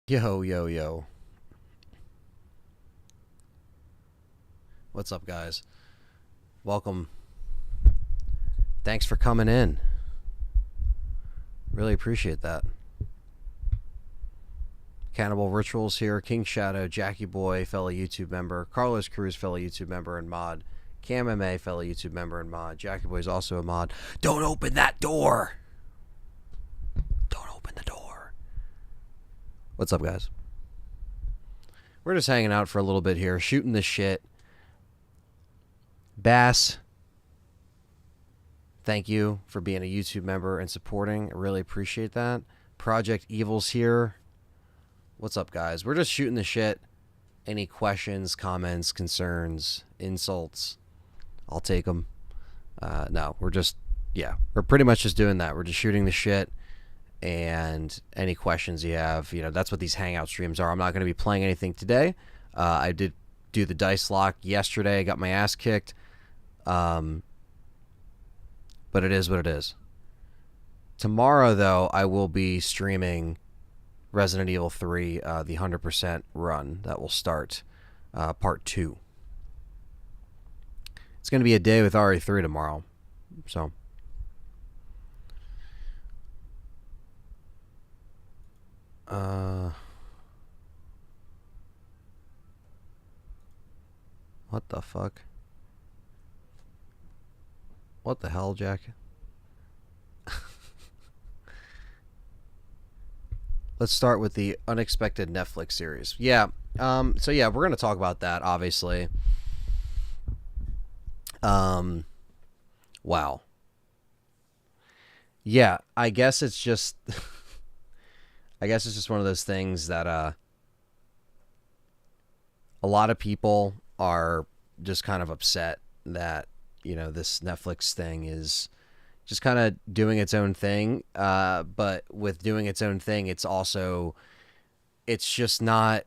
Yo, yo, yo. What's up, guys? Welcome. Thanks for coming in. Really appreciate that. Cannibal Rituals here. King Shadow, Jackie Boy, fellow YouTube member. Carlos Cruz, fellow YouTube member and mod. Cam MMA, fellow YouTube member and mod. Jackie Boy's also a mod. Don't open that door! Don't open the door. What's up, guys? We're just hanging out for a little bit here, shooting the shit. Bass, thank you for being a YouTube member and supporting. I really appreciate that. Project Evil's here. What's up, guys? We're just shooting the shit. Any questions, comments, concerns, insults, I'll take them. No, we're just, yeah, we're pretty much just doing that. We're just shooting the shit. And any questions you have, you know, that's what these Hangout streams are. I'm not going to be playing anything today. I did do the dice lock yesterday. I got my ass kicked. But it is what it is. Tomorrow, though, I will be streaming Resident Evil 3, the 100% run that will start part 2. It's going to be a day with RE3 tomorrow. So... what the fuck? What the hell, Jack? Let's start with the unexpected Netflix series. Yeah. So yeah, we're gonna talk about that, obviously. Wow. Yeah, I guess it's just I guess it's just one of those things that a lot of people are just kind of upset that, this Netflix thing is just kind of doing its own thing. But with doing its own thing, it's just not.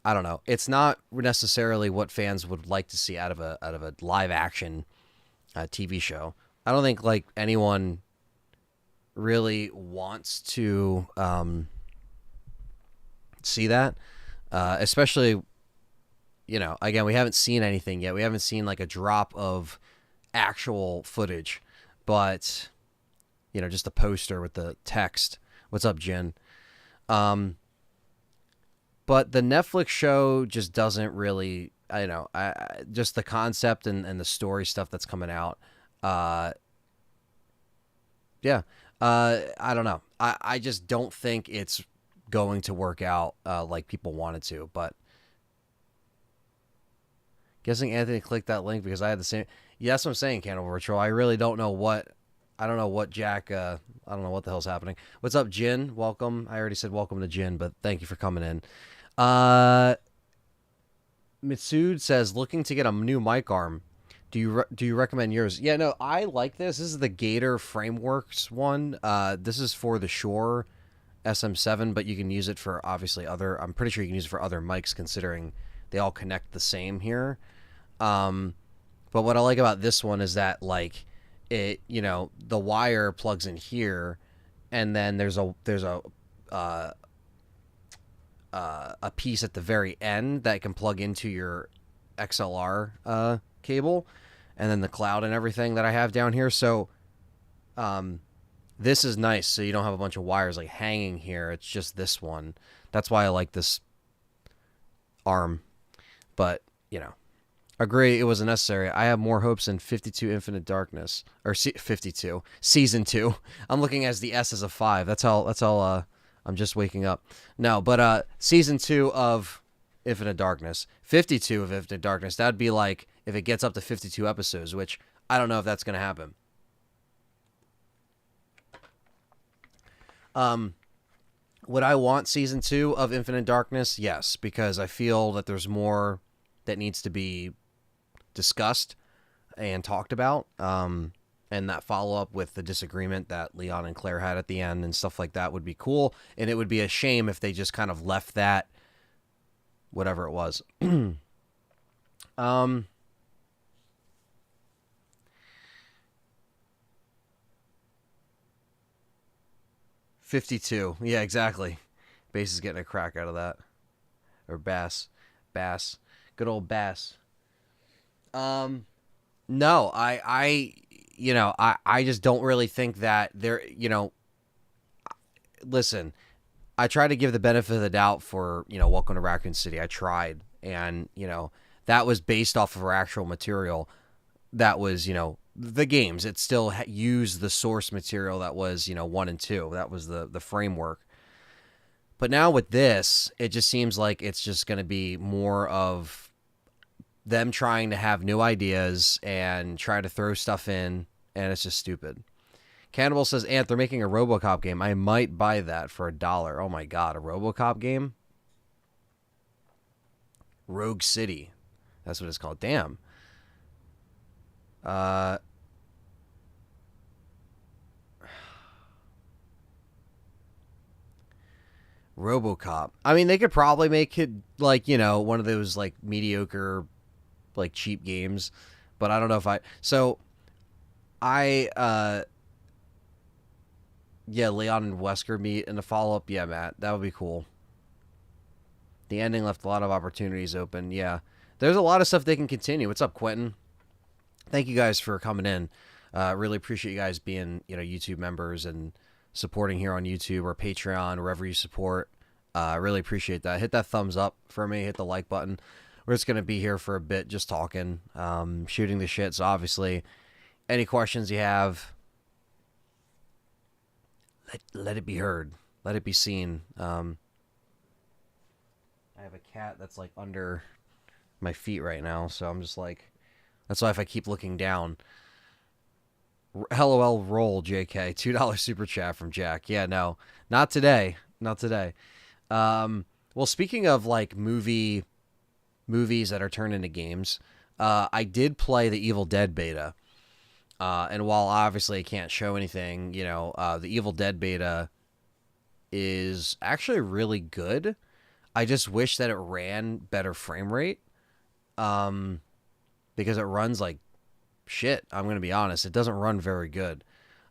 I don't know. It's not necessarily what fans would like to see out of a live action TV show. I don't think like anyone really wants to see that, especially again, we haven't seen anything yet. We haven't seen like a drop of actual footage, but just a poster with the text. What's up, Jen? But the Netflix show just doesn't really, just the concept and the story stuff that's coming out. Yeah. I don't know. I just don't think it's going to work out like people wanted to, but guessing Anthony clicked that link because I had the same. Yeah, that's what I'm saying, Cannibal Ritual. I really don't know what. I don't know what Jack. I don't know what the hell's happening. What's up, Jin? Welcome. I already said welcome to Jin, but thank you for coming in. Mitsude says looking to get a new mic arm. Do you recommend yours? Yeah, no, I like this. This is the Gator Frameworks one. This is for the Shure SM7, but you can use it for obviously other. I'm pretty sure you can use it for other mics, considering they all connect the same here. But what I like about this one is that like it, the wire plugs in here, and then there's a piece at the very end that can plug into your XLR cable, and then the cloud and everything that I have down here. So this is nice, so you don't have a bunch of wires like hanging here. It's just this one. That's why I like this arm. But agree, it wasn't necessary. I have more hopes in 52 Infinite Darkness, or 52 Season 2. I'm looking as the S as a 5. That's all. I'm just waking up. No, but Season 2 of Infinite Darkness, 52 of Infinite Darkness. That'd be like if it gets up to 52 episodes, which I don't know if that's going to happen. Would I want Season 2 of Infinite Darkness? Yes, because I feel that there's more that needs to be discussed and talked about. And that follow-up with the disagreement that Leon and Claire had at the end and stuff like that would be cool. And it would be a shame if they just kind of left that, whatever it was. 52. Yeah, exactly. Bass is getting a crack out of that. Or Bass. Good old Bass. No, I just don't really think that there, listen, I try to give the benefit of the doubt for, Welcome to Raccoon City. I tried, and, that was based off of our actual material. That was, the games. It still used the source material that was, 1 and 2. That was the framework. But now with this, it just seems like it's just going to be more of them trying to have new ideas and try to throw stuff in, and it's just stupid. Cannibal says, Ant, they're making a RoboCop game. I might buy that for $1. Oh my god, a RoboCop game? Rogue City. That's what it's called. Damn. RoboCop. I mean, they could probably make it like, one of those like mediocre, like cheap games, but I don't know if Leon and Wesker meet in the follow-up. Yeah, Matt, that would be cool. The ending left a lot of opportunities open. Yeah, there's a lot of stuff they can continue. What's up, Quentin? Thank you guys for coming in. Really appreciate you guys being, YouTube members and supporting here on YouTube or Patreon, wherever you support. I really appreciate that. Hit that thumbs up for me. Hit the like button. We're just going to be here for a bit, just talking, shooting the shit. So obviously, any questions you have, let it be heard. let it be seen. I have a cat that's like under my feet right now, so I'm just like, that's why if I keep looking down. LOL roll, JK. $2 super chat from Jack. Yeah, no, not today. Not today. Well, speaking of like movies that are turned into games, I did play the Evil Dead beta. And while obviously I can't show anything, the Evil Dead beta is actually really good. I just wish that it ran better frame rate. Because it runs like shit. I'm going to be honest. It doesn't run very good.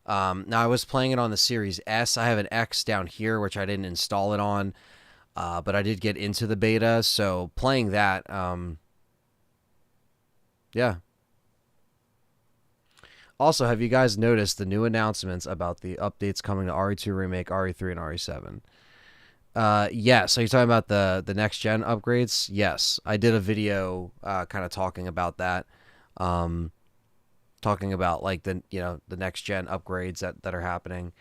Now I was playing it on the Series S. I have an X down here, which I didn't install it on. But I did get into the beta. So playing that, yeah. Also, have you guys noticed the new announcements about the updates coming to RE2 Remake, RE3, and RE7? Yes. So you're talking about the next gen upgrades? Yes. I did a video kind of talking about that. Talking about like the next gen upgrades that are happening.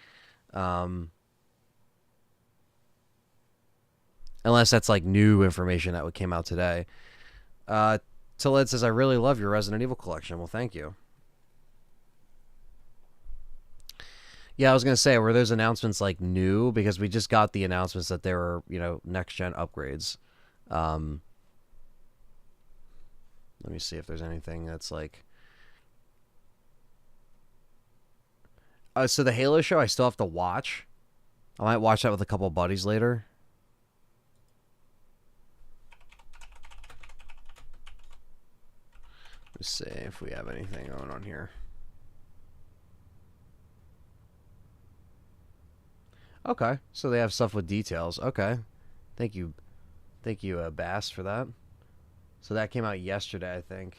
Unless that's like new information that came out today. Tilled says, I really love your Resident Evil collection. Well, thank you. Yeah, I was going to say, were those announcements like new? Because we just got the announcements that there were, next gen upgrades. Let me see if there's anything that's like. So the Halo show, I still have to watch. I might watch that with a couple buddies later. Let's see if we have anything going on here. Okay, so they have stuff with details. Okay, thank you, Bass, for that. So that came out yesterday, I think.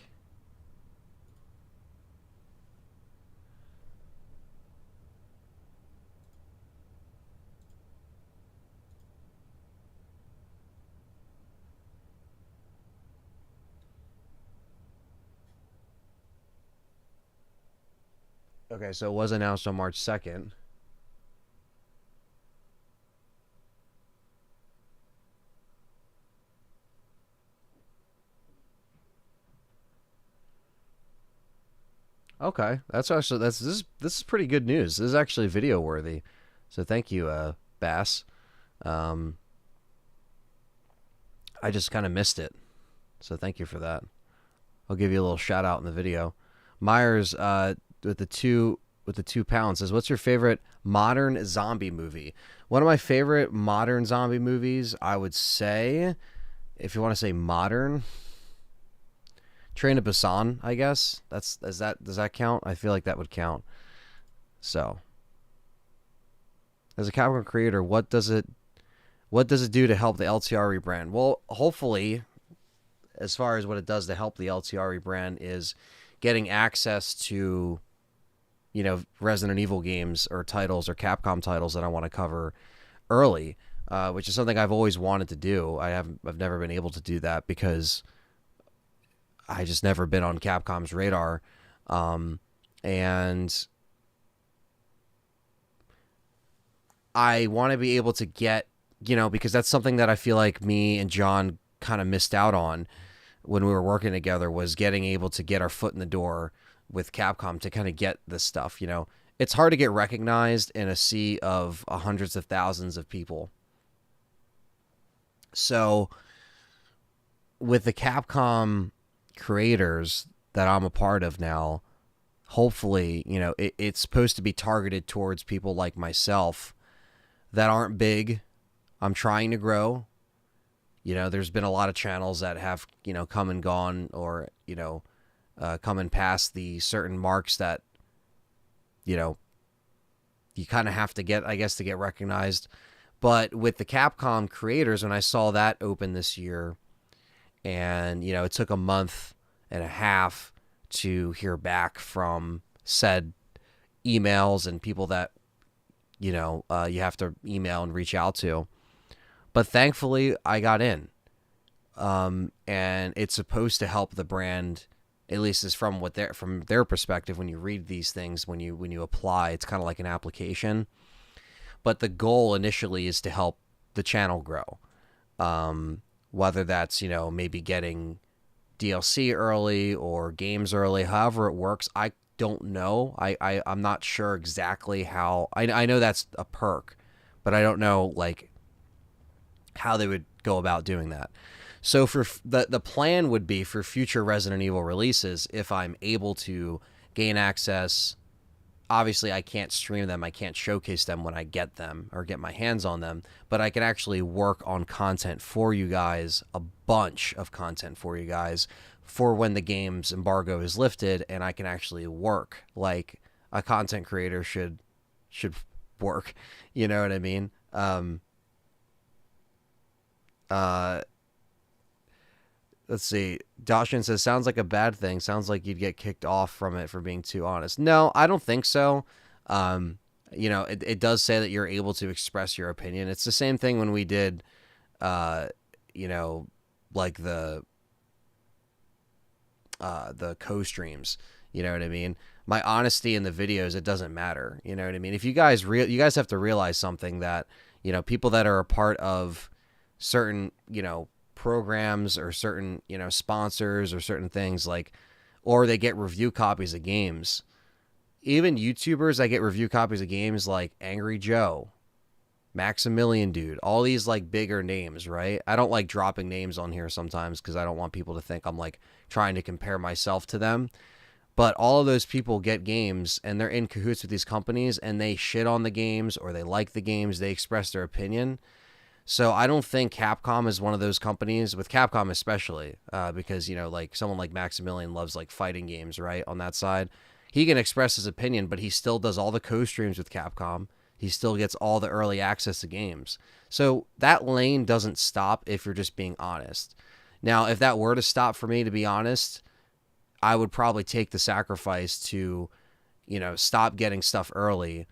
Okay, so it was announced on March 2nd. Okay, this is pretty good news. This is actually video worthy. So thank you, Bass. I just kind of missed it. So thank you for that. I'll give you a little shout out in the video. Myers with the 2 pounds says, "What's your favorite modern zombie movie?" One of my favorite modern zombie movies, I would say, if you want to say modern, Train to Busan, I guess. Does that count? I feel like that would count. So, as a Capcom creator, what does it do to help the LTR rebrand? Well, hopefully, as far as what it does to help the LTR rebrand is getting access to, Resident Evil games or titles or Capcom titles that I want to cover early, which is something I've always wanted to do. I've never been able to do that because I just never been on Capcom's radar. And I want to be able to get, because that's something that I feel like me and John kind of missed out on when we were working together, was getting able to get our foot in the door with Capcom to kind of get this stuff. It's hard to get recognized in a sea of hundreds of thousands of people. So with the Capcom creators that I'm a part of now, hopefully, it's supposed to be targeted towards people like myself that aren't big. I'm trying to grow. There's been a lot of channels that have, come and gone, or, come and pass the certain marks that, you kind of have to get, I guess, to get recognized. But with the Capcom creators, when I saw that open this year, and, it took a month and a half to hear back from said emails and people that, you have to email and reach out to. But thankfully, I got in. And it's supposed to help the brand, at least is from their perspective. When you read these things, when you apply, it's kind of like an application. but the goal initially is to help the channel grow. Whether that's, maybe getting DLC early or games early, however it works, I don't know. I'm not sure exactly how. I know that's a perk, but I don't know like how they would go about doing that. So for the plan would be for future Resident Evil releases, if I'm able to gain access. Obviously, I can't stream them. I can't showcase them when I get them or get my hands on them, but I can actually work on content for you guys, a bunch of content for you guys, for when the game's embargo is lifted, and I can actually work like a content creator should work. You know what I mean? Uh, let's see. Dashin says, sounds like a bad thing. Sounds like you'd get kicked off from it for being too honest. No, I don't think so. It does say that you're able to express your opinion. It's the same thing when we did, like the co-streams. You know what I mean? My honesty in the videos, it doesn't matter. You know what I mean? If you guys you guys have to realize something, that, people that are a part of certain, programs or certain, sponsors or certain things, like, or they get review copies of games. Even YouTubers that get review copies of games, like Angry Joe, Maximilian Dude, all these like bigger names, right? I don't like dropping names on here sometimes because I don't want people to think I'm like trying to compare myself to them. But all of those people get games and they're in cahoots with these companies, and they shit on the games or they like the games, they express their opinion. So I don't think Capcom is one of those companies, with Capcom especially, because, like someone like Maximilian loves like fighting games, right? On that side, he can express his opinion, but he still does all the co-streams with Capcom. He still gets all the early access to games. So that lane doesn't stop if you're just being honest. Now, if that were to stop for me, to be honest, I would probably take the sacrifice to, stop getting stuff early,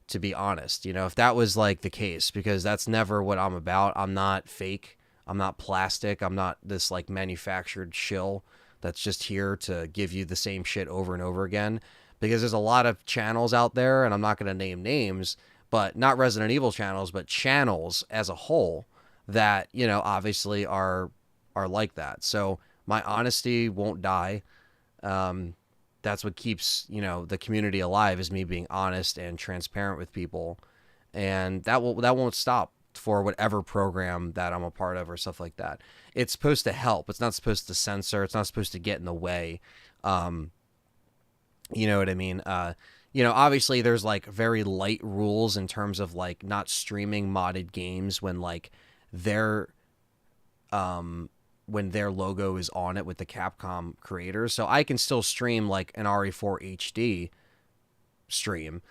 to be honest, if that was like the case, because that's never what I'm about. I'm not fake. I'm not plastic. I'm not this like manufactured shill that's just here to give you the same shit over and over again, because there's a lot of channels out there, and I'm not going to name names, but not Resident Evil channels, but channels as a whole that, obviously are like that. So my honesty won't die. That's what keeps, the community alive, is me being honest and transparent with people. And that won't stop for whatever program that I'm a part of or stuff like that. It's supposed to help. It's not supposed to censor. It's not supposed to get in the way. You know what I mean? Obviously there's like very light rules in terms of like not streaming modded games when like their logo is on it with the Capcom creators. So I can still stream like an RE4 HD stream,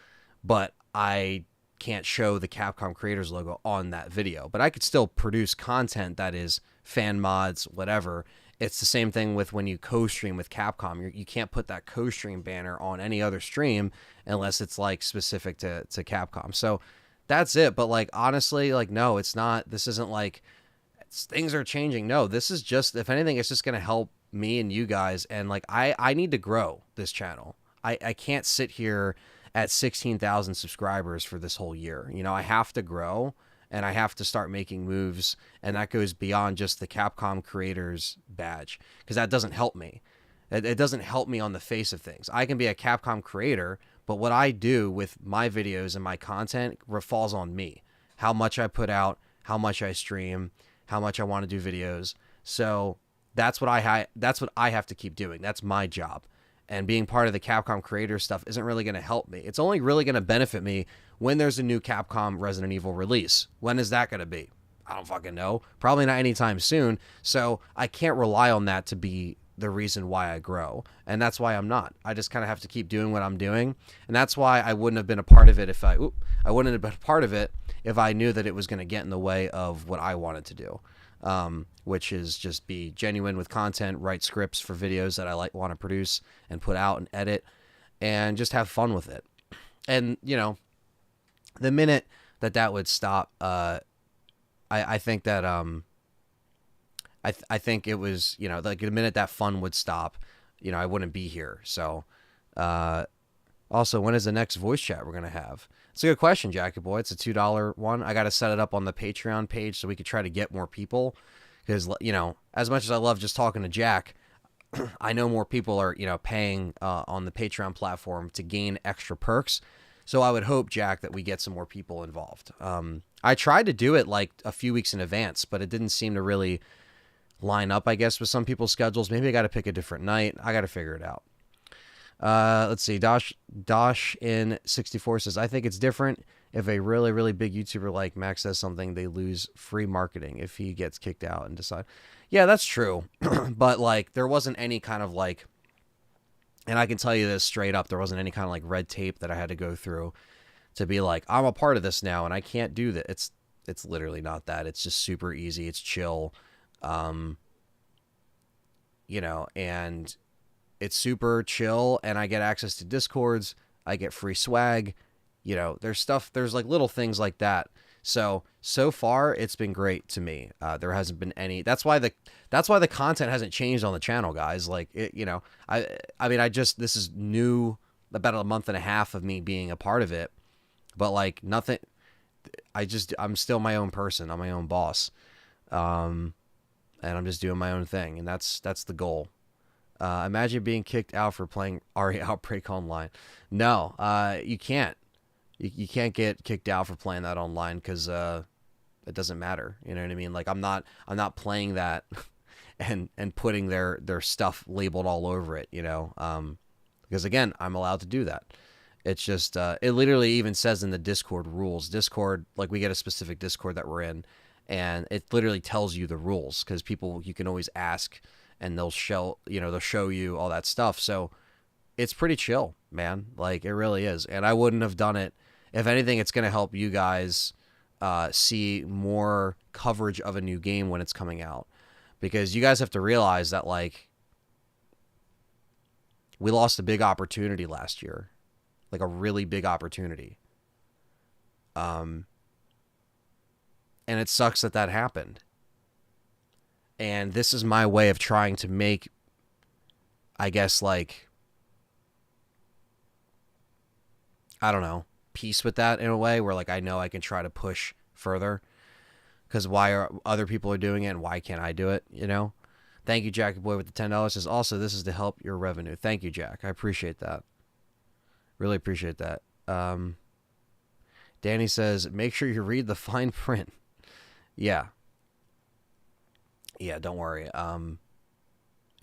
but I can't show the Capcom creators logo on that video. But I could still produce content that is fan mods, whatever. It's the same thing with when you co-stream with Capcom. You can't put that co-stream banner on any other stream unless it's like specific to Capcom. So that's it. But like, honestly, like, no, it's not. This isn't like things are changing. No, this is just, if anything, it's just going to help me and you guys. And like, I need to grow this channel. I can't sit here at 16,000 subscribers for this whole year. I have to grow, and I have to start making moves. And that goes beyond just the Capcom creators badge, because that doesn't help me. It doesn't help me on the face of things. I can be a Capcom creator, but what I do with my videos and my content falls on me. How much I put out, how much I stream, how much I want to do videos. So that's what I have to keep doing. That's my job. And being part of the Capcom creator stuff isn't really going to help me. It's only really going to benefit me when there's a new Capcom Resident Evil release. When is that going to be? I don't fucking know. Probably not anytime soon. So I can't rely on that to be the reason why I grow. And that's why I'm not. I just kind of have to keep doing what I'm doing. And that's why I wouldn't have been a part of it if I wouldn't have been a part of it if I knew that it was going to get in the way of what I wanted to do. Which is just be genuine with content, write scripts for videos that I want to produce and put out and edit, and just have fun with it. And, the minute that would stop, I think that, I think it was, like the minute that fun would stop, I wouldn't be here. So, Also, when is the next voice chat we're going to have? It's a good question, Jackie Boy. It's a $2 one. I got to set it up on the Patreon page so we could try to get more people. Because, you know, as much as I love just talking to Jack, I know more people are, you know, paying on the Patreon platform to gain extra perks. So I would hope, Jack, that we get some more people involved. I tried to do it like a few weeks in advance, but it didn't seem to really line up, I guess, with some people's schedules. Maybe I got to pick a different night. I got to figure it out. Let's see. Dosh in 64 says, I think it's different if a really, really big YouTuber like Max says something, they lose free marketing if he gets kicked out and decide. Yeah, that's true. But like, there wasn't any kind of like, and I can tell you this straight up, there wasn't any kind of like red tape that I had to go through to be like, I'm a part of this now and I can't do that. It's literally not that. It's just super easy. It's chill. You know, and it's super chill, and I get access to Discords. I get free swag. You know, there's like little things like that. So far it's been great to me. There hasn't been any. That's why the content hasn't changed on the channel, guys. Like it, you know, I mean, this is new, about a month and a half of me being a part of it, but like nothing. I'm still my own person. I'm my own boss, and I'm just doing my own thing, and that's the goal. Imagine being kicked out for playing RE Outbreak online. No, you can't. You can't get kicked out for playing that online because it doesn't matter. You know what I mean? Like I'm not playing that and putting their stuff labeled all over it. You know, because again, I'm allowed to do that. It's just it literally even says in the Discord rules. Discord, like we get a specific Discord that we're in, and it literally tells you the rules because you can always ask. And they'll show you all that stuff. So it's pretty chill, man. Like it really is. And I wouldn't have done it. If anything, it's going to help you guys see more coverage of a new game when it's coming out. Because you guys have to realize that like we lost a big opportunity last year. Like a really big opportunity. And it sucks that happened. And this is my way of trying to make, I guess, like, I don't know, peace with that in a way where, like, I know I can try to push further. Because why are other people are doing it and why can't I do it, you know? Thank you, Jackie Boy, with the $10. Says, also, this is to help your revenue. Thank you, Jack. I appreciate that. Really appreciate that. Danny says, make sure you read the fine print. Yeah. Yeah, don't worry.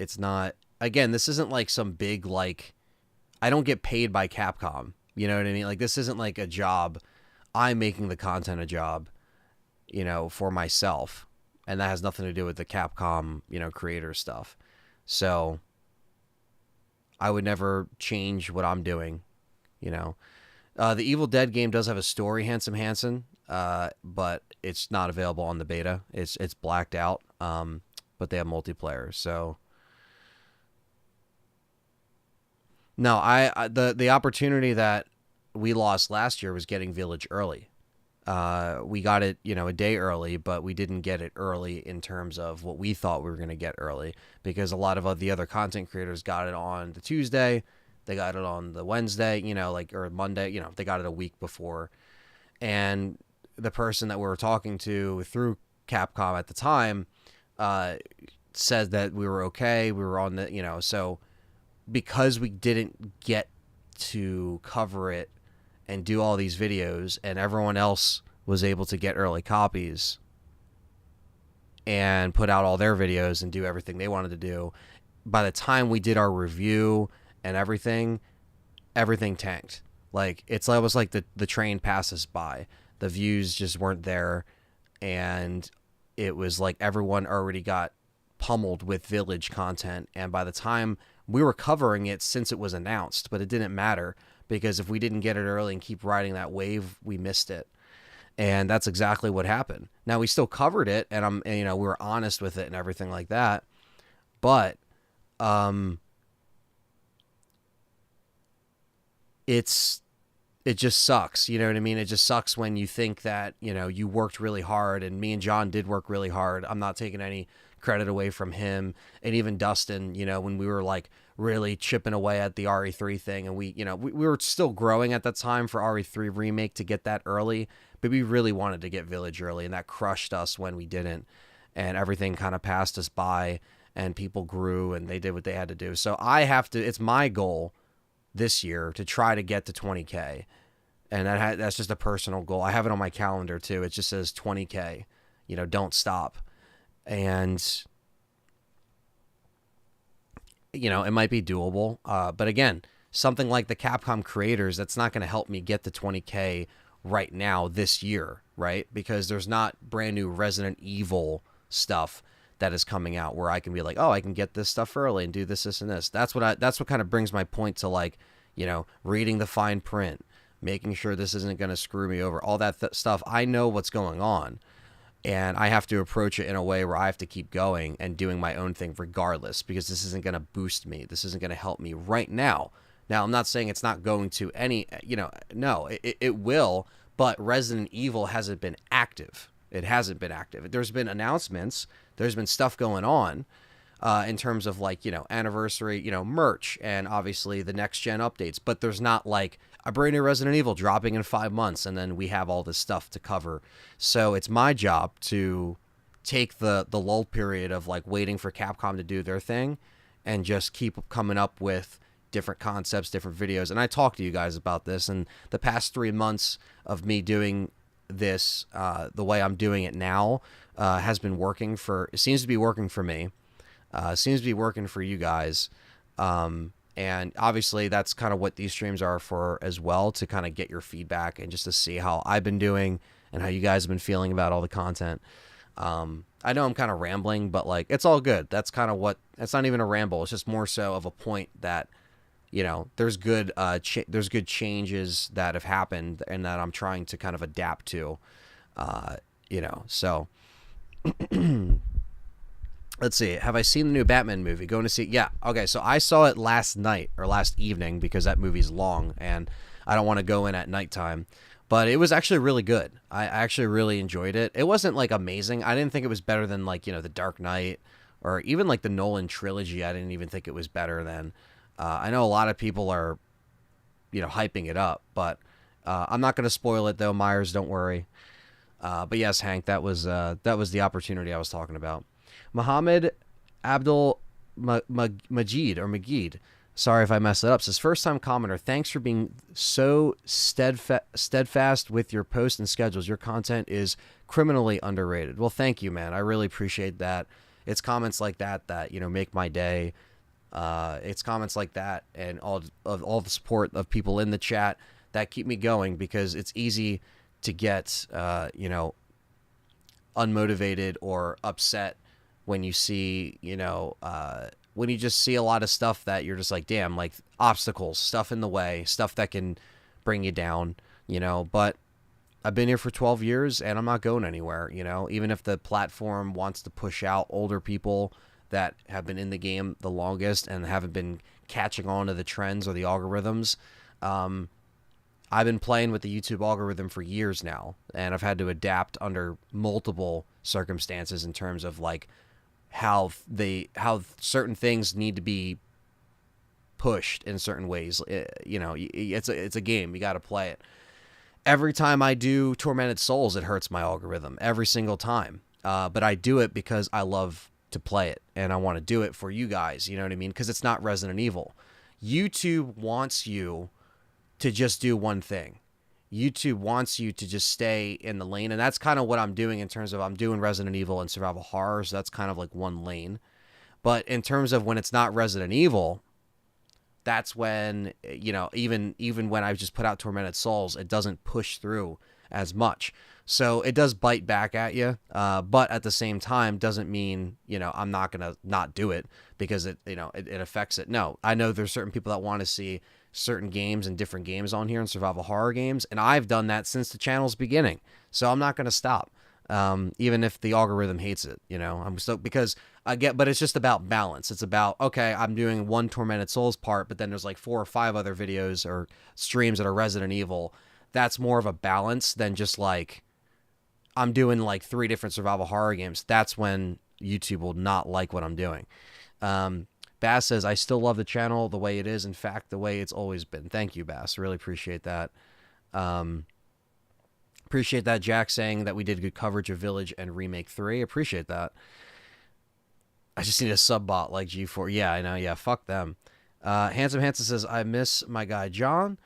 It's not, again, this isn't like some big, like, I don't get paid by Capcom. You know what I mean? Like, this isn't like a job. I'm making the content a job, you know, for myself. And that has nothing to do with the Capcom, you know, creator stuff. So I would never change what I'm doing, you know. The Evil Dead game does have a story, Handsome Hansen, but it's not available on the beta. It's blacked out. But they have multiplayer. So no, the opportunity that we lost last year was getting Village early. We got it, you know, a day early, but we didn't get it early in terms of what we thought we were going to get early because a lot of the other content creators got it on the Tuesday. They got it on the Wednesday, you know, like, or Monday, you know, they got it a week before. And the person that we were talking to through Capcom at the time said that we were okay. We were on the, you know, so because we didn't get to cover it and do all these videos and everyone else was able to get early copies and put out all their videos and do everything they wanted to do, by the time we did our review and everything tanked. Like, it's almost like the train passes by. The views just weren't there, and it was like everyone already got pummeled with Village content, and by the time we were covering it, since it was announced, but it didn't matter, because if we didn't get it early and keep riding that wave, we missed it. And that's exactly what happened. Now, we still covered it, and we were honest with it and everything like that, but it just sucks. You know what I mean? It just sucks when you think that, you know, you worked really hard, and me and John did work really hard. I'm not taking any credit away from him. And even Dustin, you know, when we were like really chipping away at the RE3 thing, and we, you know, we were still growing at that time for RE3 Remake to get that early, but we really wanted to get Village early, and that crushed us when we didn't. And everything kind of passed us by, and people grew and they did what they had to do. So I have to, it's my goal this year to try to get to 20K. And that's just a personal goal. I have it on my calendar too. It just says 20K, you know, don't stop. And, you know, it might be doable. But again, something like the Capcom creators, that's not going to help me get to 20K right now this year, right? Because there's not brand new Resident Evil stuff that is coming out where I can be like, oh, I can get this stuff early and do this, this, and this. That's what kind of brings my point to, like, you know, reading the fine print, making sure this isn't going to screw me over, all that stuff. I know what's going on, and I have to approach it in a way where I have to keep going and doing my own thing regardless, because this isn't going to boost me. This isn't going to help me right now. Now, I'm not saying it's not going to any, you know, no, it will, but Resident Evil hasn't been active. It hasn't been active. There's been announcements. There's been stuff going on in terms of, like, you know, anniversary, you know, merch, and obviously the next gen updates. But there's not like a brand new Resident Evil dropping in 5 months, and then we have all this stuff to cover. So it's my job to take the lull period of, like, waiting for Capcom to do their thing and just keep coming up with different concepts, different videos. And I talked to you guys about this, and the past 3 months of me doing this the way I'm doing it now has been working for, it seems to be working for me, seems to be working for you guys, and obviously that's kind of what these streams are for as well, to kind of get your feedback and just to see how I've been doing and how you guys have been feeling about all the content. I know I'm kind of rambling, but, like, it's all good. That's kind of what, it's not even a ramble, it's just more so of a point that, you know, there's good changes that have happened and that I'm trying to kind of adapt to, you know. So let's see. Have I seen the new Batman movie? Going to see? Yeah. Okay. So I saw it last night or last evening, because that movie's long and I don't want to go in at nighttime. But it was actually really good. I actually really enjoyed it. It wasn't, like, amazing. I didn't think it was better than, like, you know, The Dark Knight or even, like, the Nolan trilogy. I didn't even think it was better than. I know a lot of people are, you know, hyping it up, but I'm not going to spoil it, though. Myers, don't worry. But yes, Hank, that was the opportunity I was talking about. Mohammed Abdul Majid, sorry if I messed it up, says, first time commenter, thanks for being so steadfast with your posts and schedules. Your content is criminally underrated. Well, thank you, man. I really appreciate that. It's comments like that that, you know, make my day. It's comments like that and all the support of people in the chat that keep me going, because it's easy to get, you know, unmotivated or upset when you see, you know, when you just see a lot of stuff that you're just like, damn, like obstacles, stuff in the way, stuff that can bring you down, you know. But I've been here for 12 years and I'm not going anywhere, you know, even if the platform wants to push out older people that have been in the game the longest and haven't been catching on to the trends or the algorithms. I've been playing with the YouTube algorithm for years now, and I've had to adapt under multiple circumstances in terms of, like, how certain things need to be pushed in certain ways. You know, it's a game. You got to play it. Every time I do Tormented Souls, it hurts my algorithm every single time. But I do it because I love to play it and I want to do it for you guys. You know what I mean? Because it's not Resident Evil. YouTube wants you to just do one thing. YouTube wants you to just stay in the lane. And that's kind of what I'm doing in terms of I'm doing Resident Evil and survival horror. So that's kind of like one lane. But in terms of when it's not Resident Evil, that's when, you know, even when I just put out Tormented Souls, it doesn't push through as much. So it does bite back at you. But at the same time, doesn't mean, you know, I'm not going to not do it because it, you know, it affects it. No, I know there's certain people that want to see certain games and different games on here and survival horror games. And I've done that since the channel's beginning. So I'm not going to stop. Even if the algorithm hates it, you know, I'm still, because but it's just about balance. It's about, okay, I'm doing one Tormented Souls part, but then there's like 4 or 5 other videos or streams that are Resident Evil. That's more of a balance than just like, I'm doing like 3 different survival horror games. That's when YouTube will not like what I'm doing. Bass says, I still love the channel the way it is. In fact, the way it's always been. Thank you, Bass. Really appreciate that. Appreciate that. Jack saying that we did good coverage of Village and Remake 3. Appreciate that. I just need a sub bot like G4. Yeah, I know. Yeah, fuck them. Handsome Hanson says, I miss my guy John.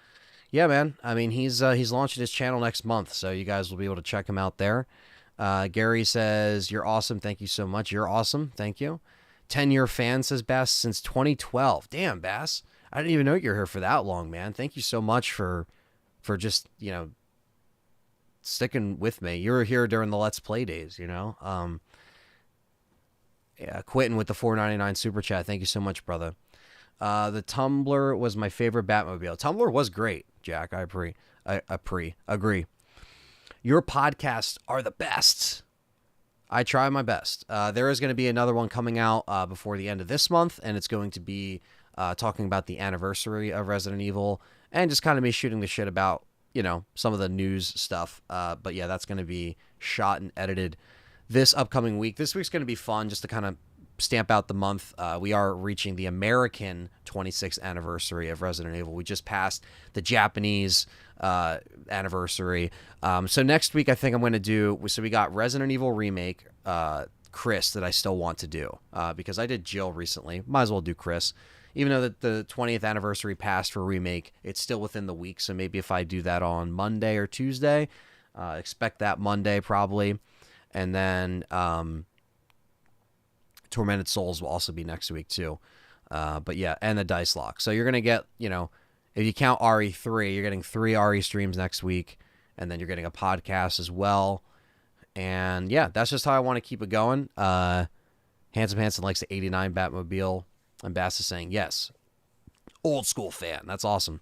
Yeah, man. I mean, he's launching his channel next month, so you guys will be able to check him out there. Gary says, you're awesome. Thank you so much. You're awesome. Thank you. 10-year fan, says Bass, since 2012. Damn, Bass. I didn't even know you're here for that long, man. Thank you so much for just, sticking with me. You were here during the Let's Play days, Yeah, Quentin with the $4.99 super chat. Thank you so much, brother. The Tumbler was my favorite Batmobile. Tumbler was great, Jack. I agree. Your podcasts are the best. I try my best. There is going to be another one coming out before the end of this month, and it's going to be talking about the anniversary of Resident Evil and just kind of me shooting the shit about, some of the news stuff. But yeah, that's going to be shot and edited this upcoming week. This week's going to be fun just to kind of stamp out the month. We are reaching the American 26th anniversary of Resident Evil. We just passed the Japanese anniversary. So next week, I think I'm going to do, so we got Resident Evil Remake, Chris, that I still want to do because I did Jill recently. Might as well do Chris. Even though the 20th anniversary passed for Remake, it's still within the week. So maybe if I do that on Monday or Tuesday, expect that Monday probably. And then Tormented Souls will also be next week too. But yeah, and the Dice Lock. So you're going to get, if you count RE3, you're getting 3 RE streams next week. And then you're getting a podcast as well. And yeah, that's just how I want to keep it going. Handsome Hanson likes the 89 Batmobile. And Bass is saying, yes. Old school fan. That's awesome.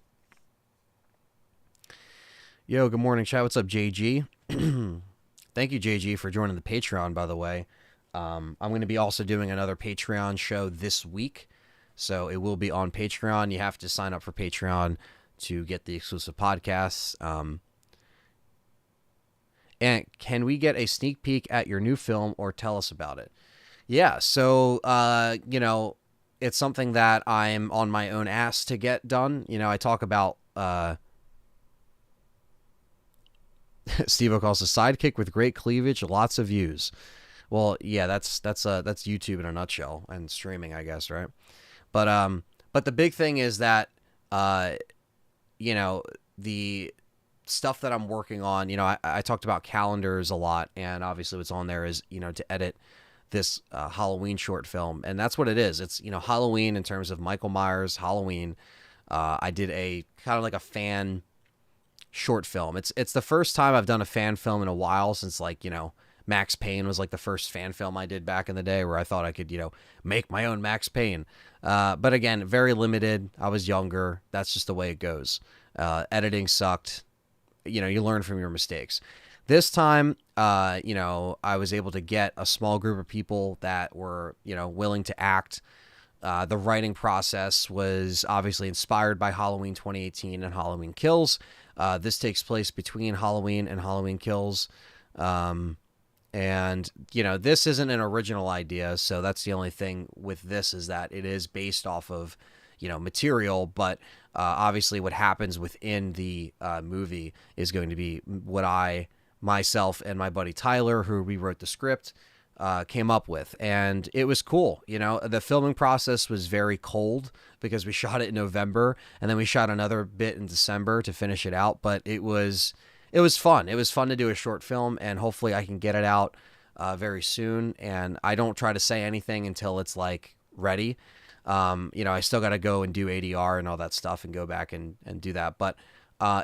Yo, good morning, chat. What's up, JG? Thank you, JG, for joining the Patreon, by the way. I'm going to be also doing another Patreon show this week. So it will be on Patreon. You have to sign up for Patreon to get the exclusive podcasts. And can we get a sneak peek at your new film or tell us about it? Yeah, so, it's something that I'm on my own ass to get done. I talk about... Steve-O calls a sidekick with great cleavage, lots of views. Well, yeah, that's YouTube in a nutshell and streaming, I guess, right? But the big thing is that, the stuff that I'm working on, I talked about calendars a lot, and obviously what's on there is, to edit this Halloween short film, and that's what it is. It's, Halloween in terms of Michael Myers, Halloween. I did a kind of like a fan short film. It's the first time I've done a fan film in a while since Max Payne was like the first fan film I did back in the day where I thought I could, make my own Max Payne. But again, very limited. I was younger. That's just the way it goes. Editing sucked. You learn from your mistakes. This time, I was able to get a small group of people that were, willing to act. The writing process was obviously inspired by Halloween 2018 and Halloween Kills. This takes place between Halloween and Halloween Kills. And, this isn't an original idea, so that's the only thing with this is that it is based off of, material, but obviously what happens within the movie is going to be what myself and my buddy Tyler, who rewrote the script, came up with. And it was cool. The filming process was very cold because we shot it in November and then we shot another bit in December to finish it out. But it was fun. It was fun to do a short film, and hopefully I can get it out very soon. And I don't try to say anything until it's ready. I still got to go and do ADR and all that stuff and go back and do that. But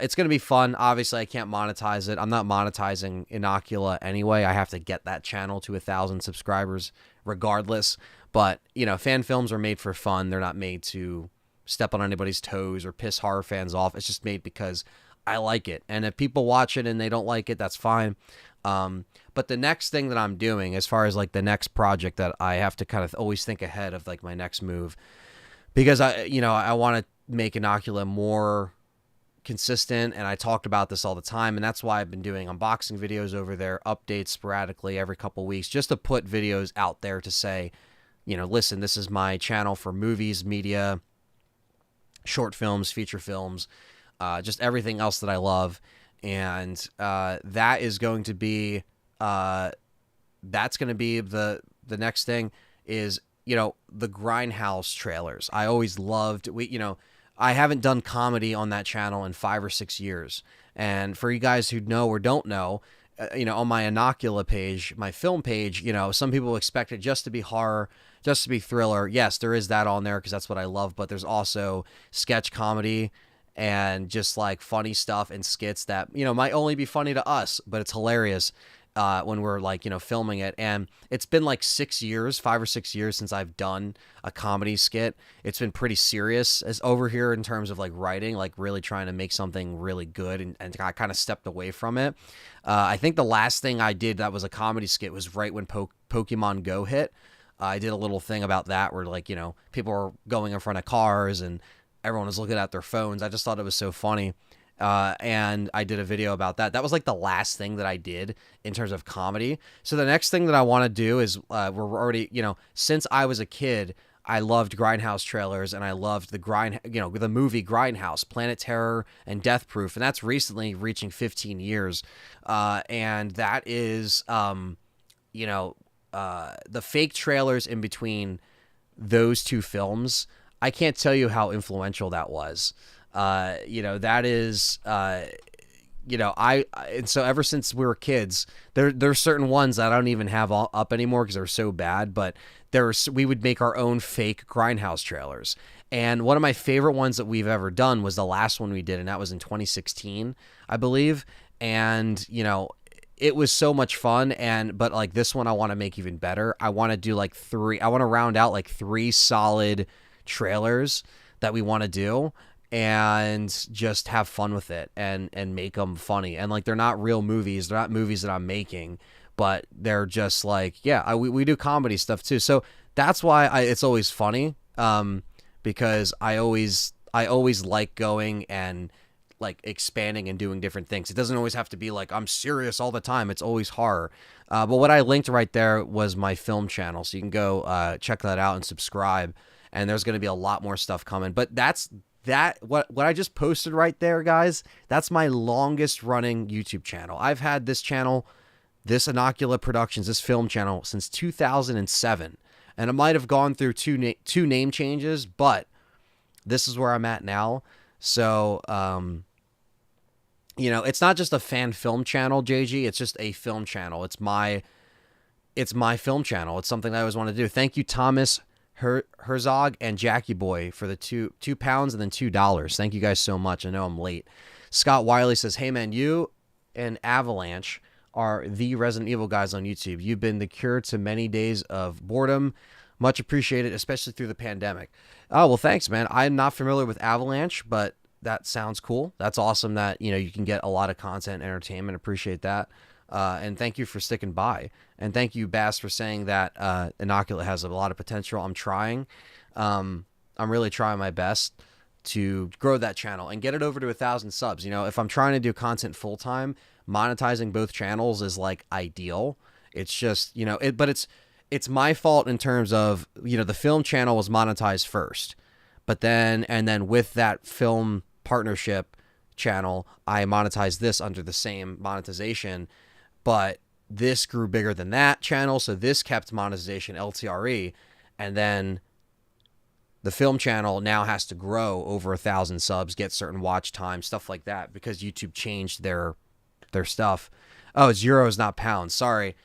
it's going to be fun. Obviously, I can't monetize it. I'm not monetizing Inocula anyway. I have to get that channel to 1,000 subscribers regardless. But, fan films are made for fun. They're not made to step on anybody's toes or piss horror fans off. It's just made because I like it. And if people watch it and they don't like it, that's fine. But the next thing that I'm doing, as far as the next project that I have to kind of always think ahead of my next move, because I want to make Inocula more consistent, and I talked about this all the time, and that's why I've been doing unboxing videos over there, updates sporadically every couple weeks, just to put videos out there to say, listen, this is my channel for movies, media, short films, feature films, just everything else that I love. And that is going to be that's going to be the next thing is, the Grindhouse trailers. I always loved, I haven't done comedy on that channel in 5 or 6 years. And for you guys who know or don't know, on my Inocula page, my film page, some people expect it just to be horror, just to be thriller. Yes, there is that on there because that's what I love, but there's also sketch comedy and just like funny stuff and skits that, might only be funny to us, but it's hilarious when we're like, filming it. And it's been like 6 years, 5 or 6 years since I've done a comedy skit. It's been pretty serious as over here in terms of like writing, like really trying to make something really good. And I kind of stepped away from it. I think the last thing I did that was a comedy skit was right when Pokemon Go hit. I did a little thing about that where like, people were going in front of cars and everyone was looking at their phones. I just thought it was so funny. And I did a video about that. That was like the last thing that I did in terms of comedy. So the next thing that I want to do is we're already, since I was a kid, I loved Grindhouse trailers and I loved the movie Grindhouse, Planet Terror and Death Proof. And that's recently reaching 15 years. And that is, the fake trailers in between those two films. I can't tell you how influential that was. That is, and so ever since we were kids, there's certain ones that I don't even have up anymore because they're so bad, but we would make our own fake Grindhouse trailers. And one of my favorite ones that we've ever done was the last one we did, and that was in 2016, I believe. And, it was so much fun. But like this one, I want to make even better. I want to do I want to round out like 3 solid trailers that we want to do and just have fun with it and make them funny. And like, they're not real movies. They're not movies that I'm making, but they're just like, we do comedy stuff too. So that's why it's always funny. Because I always like going and like expanding and doing different things. It doesn't always have to be like, I'm serious all the time. It's always horror. But what I linked right there was my film channel. So you can go check that out and subscribe. And there's going to be a lot more stuff coming. But what I just posted right there, guys, that's my longest running YouTube channel. I've had this channel, this Inocula Productions, this film channel since 2007. And it might have gone through two name changes, but this is where I'm at now. So, it's not just a fan film channel, JG. It's just a film channel. It's my film channel. It's something I always want to do. Thank you, Thomas Herzog and Jackie Boy for the £2 and then $2. Thank you guys so much. I know I'm late. Scott Wiley says, hey man, you and Avalanche are the Resident Evil guys on YouTube. You've been the cure to many days of boredom. Much appreciated, especially through the pandemic. Oh, well, thanks, man. I'm not familiar with Avalanche, but that sounds cool. That's awesome that, you can get a lot of content, entertainment. Appreciate that. And thank you for sticking by. And thank you, Bass, for saying that Inocula has a lot of potential. I'm trying. I'm really trying my best to grow that channel and get it over to 1,000 subs. If I'm trying to do content full-time, monetizing both channels is like ideal. It's just, but it's my fault in terms of, the film channel was monetized first. But then with that film partnership channel, I monetized this under the same monetization. But this grew bigger than that channel, so this kept monetization LTRE, and then the film channel now has to grow over 1,000 subs, get certain watch time, stuff like that, because YouTube changed their stuff. Oh, it's euros, not pounds. Sorry.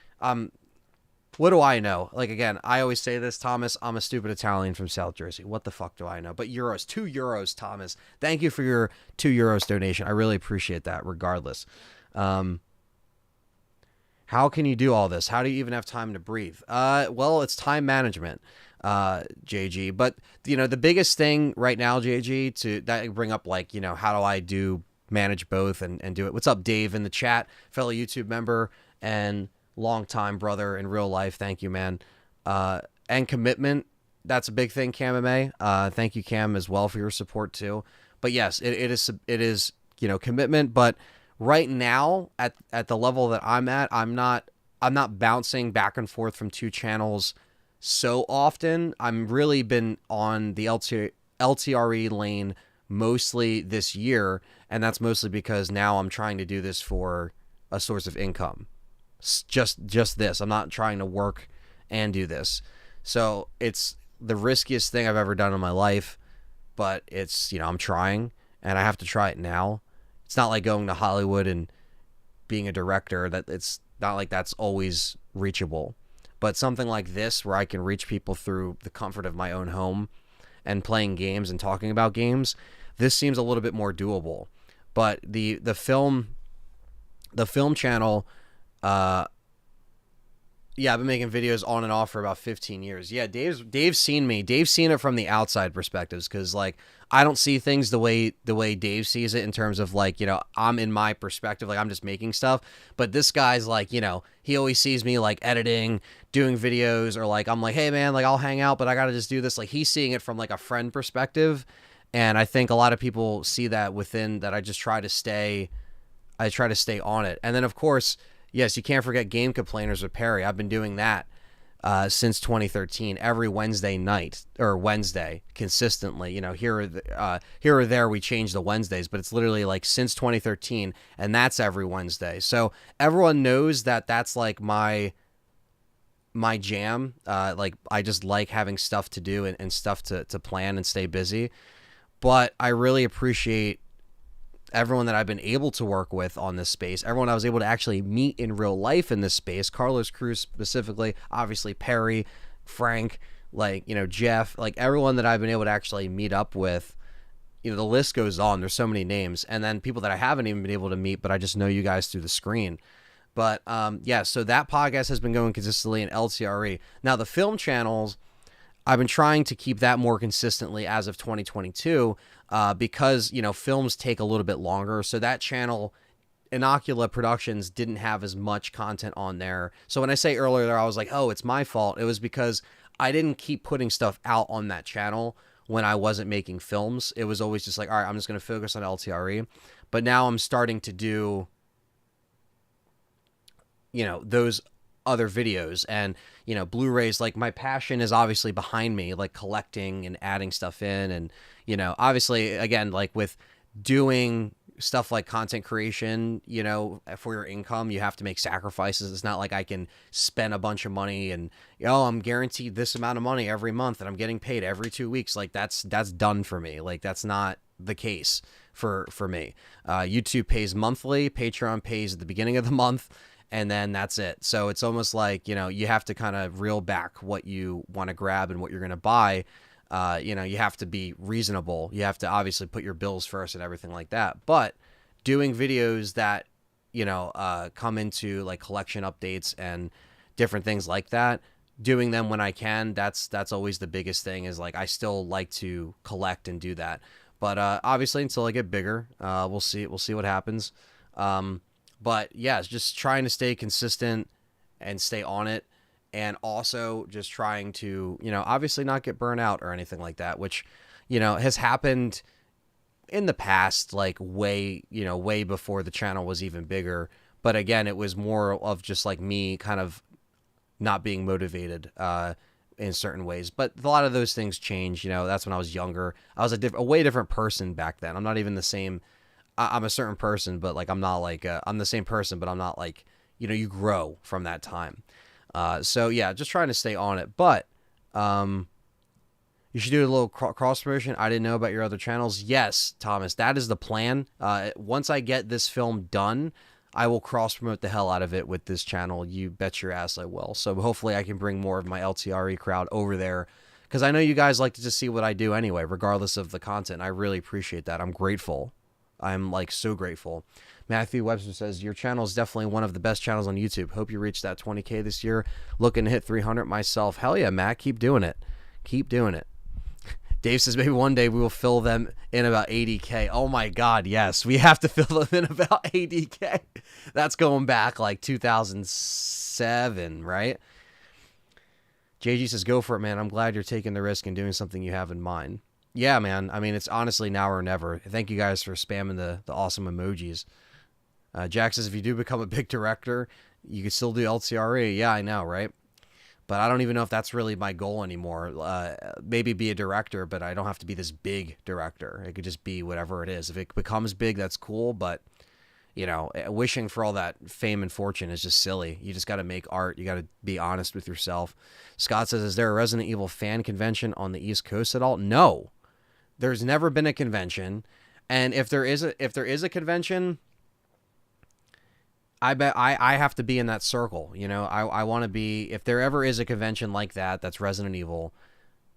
What do I know? Like, again, I always say this, Thomas, I'm a stupid Italian from South Jersey. What the fuck do I know? But euros, €2, Thomas. Thank you for your €2 donation. I really appreciate that, regardless. How can you do all this? How do you even have time to breathe? Well, it's time management, JG. But, the biggest thing right now, JG, that you bring up, like, how do I manage both and do it? What's up, Dave, in the chat, fellow YouTube member and longtime brother in real life. Thank you, man. And commitment. That's a big thing, Cam MA. Thank you, Cam, as well, for your support, too. But, yes, it is commitment. But right now, at the level that I'm at, I'm not bouncing back and forth from two channels so often. I'm really been on the LTRE lane mostly this year, and that's mostly because now I'm trying to do this for a source of income. Just this. I'm not trying to work and do this. So it's the riskiest thing I've ever done in my life, but it's, I'm trying, and I have to try it now. It's not like going to Hollywood and being a director. That it's not like that's always reachable. But something like this, where I can reach people through the comfort of my own home and playing games and talking about games, this seems a little bit more doable. But the film channel, yeah, I've been making videos on and off for about 15 years. Yeah, Dave's seen me. Dave's seen it from the outside perspectives, because like I don't see things the way Dave sees it, in terms of like, I'm in my perspective, like I'm just making stuff. But this guy's like, he always sees me like editing, doing videos, or like I'm like, hey man, like I'll hang out, but I gotta just do this. Like he's seeing it from like a friend perspective, and I think a lot of people see that within that. I try to stay on it, and then of course. Yes, you can't forget Game Complainers with Perry. I've been doing that since 2013, every Wednesday night, or Wednesday, consistently. Here or there we change the Wednesdays, but it's literally like since 2013, and that's every Wednesday. So everyone knows that that's like my jam. Like I just like having stuff to do and stuff to plan and stay busy. But I really appreciate everyone that I've been able to work with on this space, everyone I was able to actually meet in real life in this space, Carlos Cruz specifically, obviously Perry, Frank, like, Jeff, like everyone that I've been able to actually meet up with. The list goes on. There's so many names. And then people that I haven't even been able to meet, but I just know you guys through the screen. But yeah, so that podcast has been going consistently in LTRE. Now the film channels, I've been trying to keep that more consistently as of 2022, because, films take a little bit longer. So that channel, Inocula Productions, didn't have as much content on there. So when I say earlier, I was like, oh, it's my fault. It was because I didn't keep putting stuff out on that channel when I wasn't making films. It was always just like, all right, I'm just going to focus on LTRE. But now I'm starting to do, those other videos and Blu-rays. Like my passion is obviously behind me, like collecting and adding stuff in, and obviously again, like with doing stuff like content creation, for your income, you have to make sacrifices. It's not like I can spend a bunch of money and I'm guaranteed this amount of money every month and I'm getting paid every 2 weeks. Like that's done for me. Like that's not the case for me. YouTube pays monthly, Patreon pays at the beginning of the month, and then that's it. So it's almost like, you have to kind of reel back what you want to grab and what you're going to buy. You have to be reasonable. You have to obviously put your bills first and everything like that. But doing videos that, come into like collection updates and different things like that, doing them when I can, that's always the biggest thing, is like I still like to collect and do that. But obviously until I get bigger, we'll see what happens. But yeah, it's just trying to stay consistent and stay on it. And also just trying to, obviously not get burnt out or anything like that, which, has happened in the past, like way before the channel was even bigger. But again, it was more of just like me kind of not being motivated in certain ways. But a lot of those things change. That's when I was younger. I was a way different person back then. I'm not even the same. I'm a certain person, but like I'm not like I'm the same person, but I'm not like, you grow from that time. So yeah, just trying to stay on it. But you should do a little cross promotion. I didn't know about your other channels. Yes, Thomas, that is the plan. Once I get this film done, I will cross promote the hell out of it with this channel. You bet your ass I will. So hopefully I can bring more of my LTRE crowd over there, because I know you guys like to just see what I do anyway, regardless of the content. I really appreciate that. I'm grateful. I'm like so grateful. Matthew Webster says, your channel is definitely one of the best channels on YouTube. Hope you reach that 20K this year. Looking to hit 300 myself. Hell yeah, Matt. Keep doing it. Keep doing it. Dave says, maybe one day we will fill them in about 80K. Oh my God, yes. We have to fill them in about 80K. That's going back like 2007, right? JG says, go for it, man. I'm glad you're taking the risk and doing something you have in mind. Yeah, man. I mean, it's honestly now or never. Thank you guys for spamming the awesome emojis. Jack says if you do become a big director, you could still do LTRE. Yeah, I know, right? But I don't even know if that's really my goal anymore. Maybe be a director, but I don't have to be this big director. It could just be whatever it is. If it becomes big, that's cool. But wishing for all that fame and fortune is just silly. You just got to make art. You got to be honest with yourself. Scott says, is there a Resident Evil fan convention on the East Coast at all? No, there's never been a convention. And if there is a convention, I bet I have to be in that circle. I want to be, if there ever is a convention like that's Resident Evil.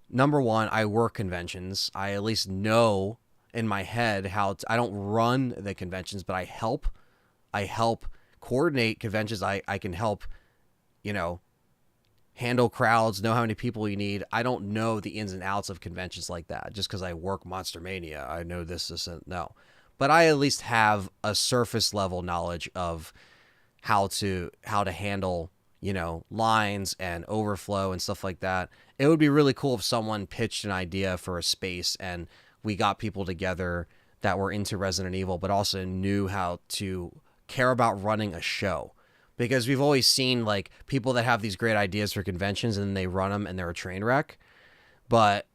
Number one, I work conventions. I at least know in my head I don't run the conventions, but I help coordinate conventions. I can help, handle crowds, know how many people you need. I don't know the ins and outs of conventions like that just because I work Monster Mania. I know this, and no. But I at least have a surface level knowledge of how to handle, lines and overflow and stuff like that. It would be really cool if someone pitched an idea for a space and we got people together that were into Resident Evil, but also knew how to care about running a show. Because we've always seen like people that have these great ideas for conventions and then they run them and they're a train wreck. But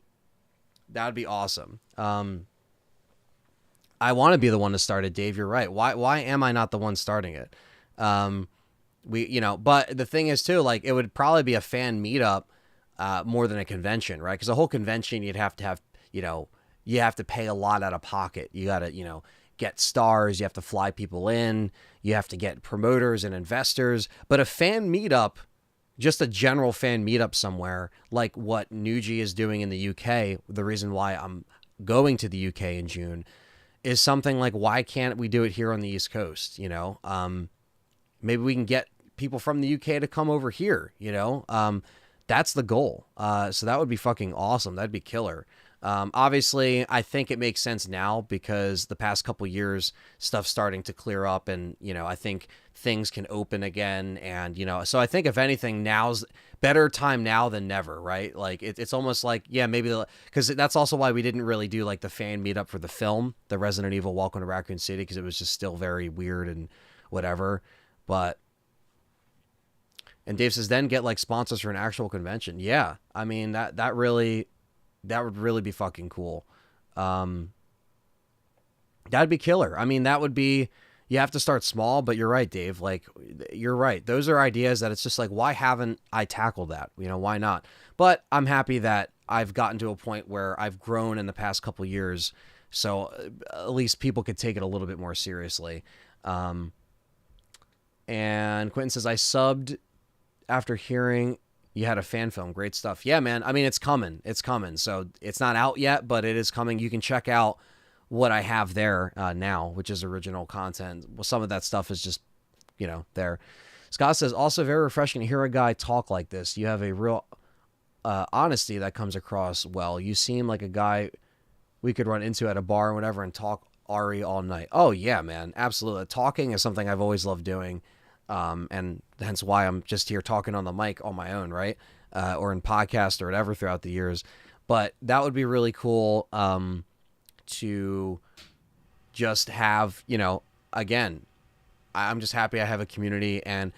that would be awesome. I want to be the one to start it, Dave. You're right. Why am I not the one starting it? But the thing is too, like it would probably be a fan meetup more than a convention, right? Because a whole convention you'd have to have, you have to pay a lot out of pocket. You got to, get stars. You have to fly people in. You have to get promoters and investors. But a fan meetup, just a general fan meetup somewhere, like what Nuji is doing in the UK, the reason why I'm going to the UK in June, is something like, why can't we do it here on the East Coast? Maybe we can get people from the UK to come over here, that's the goal. So that would be fucking awesome. That'd be killer. Obviously, I think it makes sense now because the past couple years, stuff's starting to clear up and, I think things can open again. And, so I think if anything, now's better time now than never, right? Like it's almost like, yeah, maybe because that's also why we didn't really do like the fan meetup for the film, the Resident Evil Welcome to Raccoon City, because it was just still very weird and whatever. And Dave says, then get like sponsors for an actual convention. Yeah. I mean, that would really be fucking cool. That'd be killer. I mean, that would be, you have to start small, but you're right, Dave. Like, you're right. Those are ideas that it's just like, why haven't I tackled that? Why not? But I'm happy that I've gotten to a point where I've grown in the past couple years. So at least people could take it a little bit more seriously. And Quentin says, I subbed after hearing you had a fan film. Great stuff. Yeah, man. I mean, it's coming. So it's not out yet, but it is coming. You can check out what I have there now, which is original content. Well, some of that stuff is just, there. Scott says, also very refreshing to hear a guy talk like this. You have a real honesty that comes across well. You seem like a guy we could run into at a bar or whatever and talk Ari all night. Oh, yeah, man. Absolutely. Talking is something I've always loved doing. And hence why I'm just here talking on the mic on my own, right? Or in podcast or whatever throughout the years. But that would be really cool to just have, again, I'm just happy I have a community. And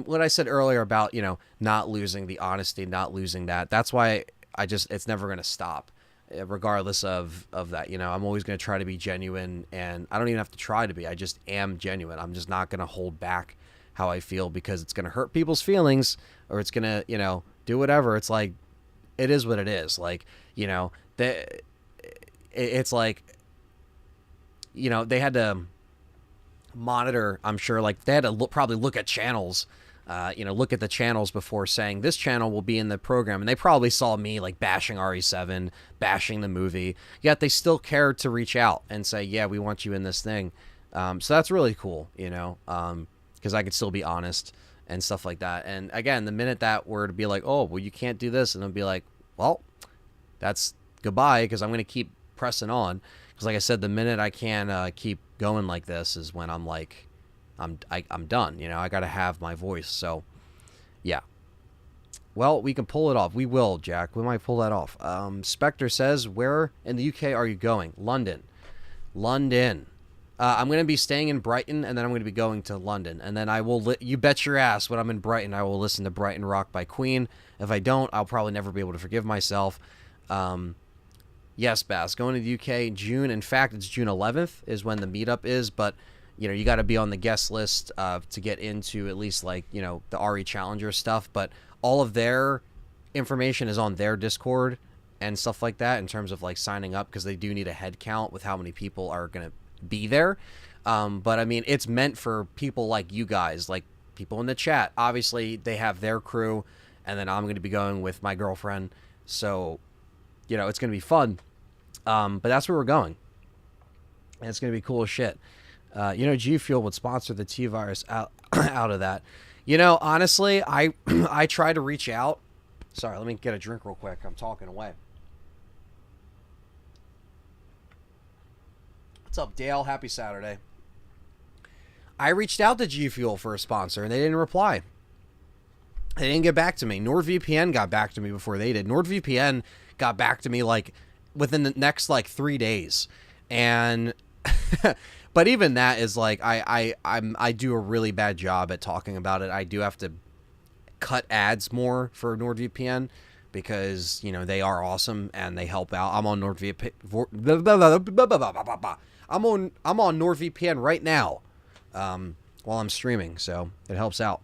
what I said earlier about, not losing the honesty, not losing that. That's why it's never going to stop. Regardless of that, I'm always going to try to be genuine, and I don't even have to try to be. I just am genuine. I'm just not going to hold back how I feel because it's going to hurt people's feelings or it's going to, do whatever. It's like, it is what it is. Like, it's like, they had to monitor, I'm sure, like they had to probably look at channels, look at the channels before saying this channel will be in the program. And they probably saw me like bashing RE7, bashing the movie, yet they still cared to reach out and say, yeah, we want you in this thing. So that's really cool, because I could still be honest and stuff like that. And again, the minute that were to be like, oh, well, you can't do this. And I'll be like, well, that's goodbye. Cause I'm going to keep pressing on. Cause like I said, the minute I can keep going like this is when I'm like, I'm done. I got to have my voice. So yeah. Well, we can pull it off. We will, Jack. We might pull that off. Spectre says, where in the UK are you going? London. London. I'm going to be staying in Brighton, and then I'm going to be going to London. And then I will, you bet your ass, when I'm in Brighton, I will listen to Brighton Rock by Queen. If I don't, I'll probably never be able to forgive myself. Yes, Bass, going to the UK June. In fact, it's June 11th is when the meetup is, but, you know, you got to be on the guest list to get into at least, like, you know, the RE Challenger stuff. But all of their information is on their Discord and stuff like that in terms of, like, signing up, because they do need a head count with how many people are going to be there. But I mean, it's meant for people like you guys, like people in the chat. Obviously they have their crew, and then I'm going to be going with my girlfriend, so you know it's going to be fun. But that's where we're going, and it's going to be cool as shit. You know, G Fuel would sponsor the T-Virus out of that. You know, honestly, I try to reach out. Sorry, let me get a drink real quick. I'm talking away. What's up, Dale? Happy Saturday. I reached out to G Fuel for a sponsor, and they didn't reply. They didn't get back to me. NordVPN got back to me before they did. NordVPN got back to me, like, within the next, like, 3 days. And... but even that is, like, I do a really bad job at talking about it. I do have to cut ads more for NordVPN, because, you know, they are awesome, and they help out. I'm on NordVPN... I'm on NordVPN right now while I'm streaming, so it helps out.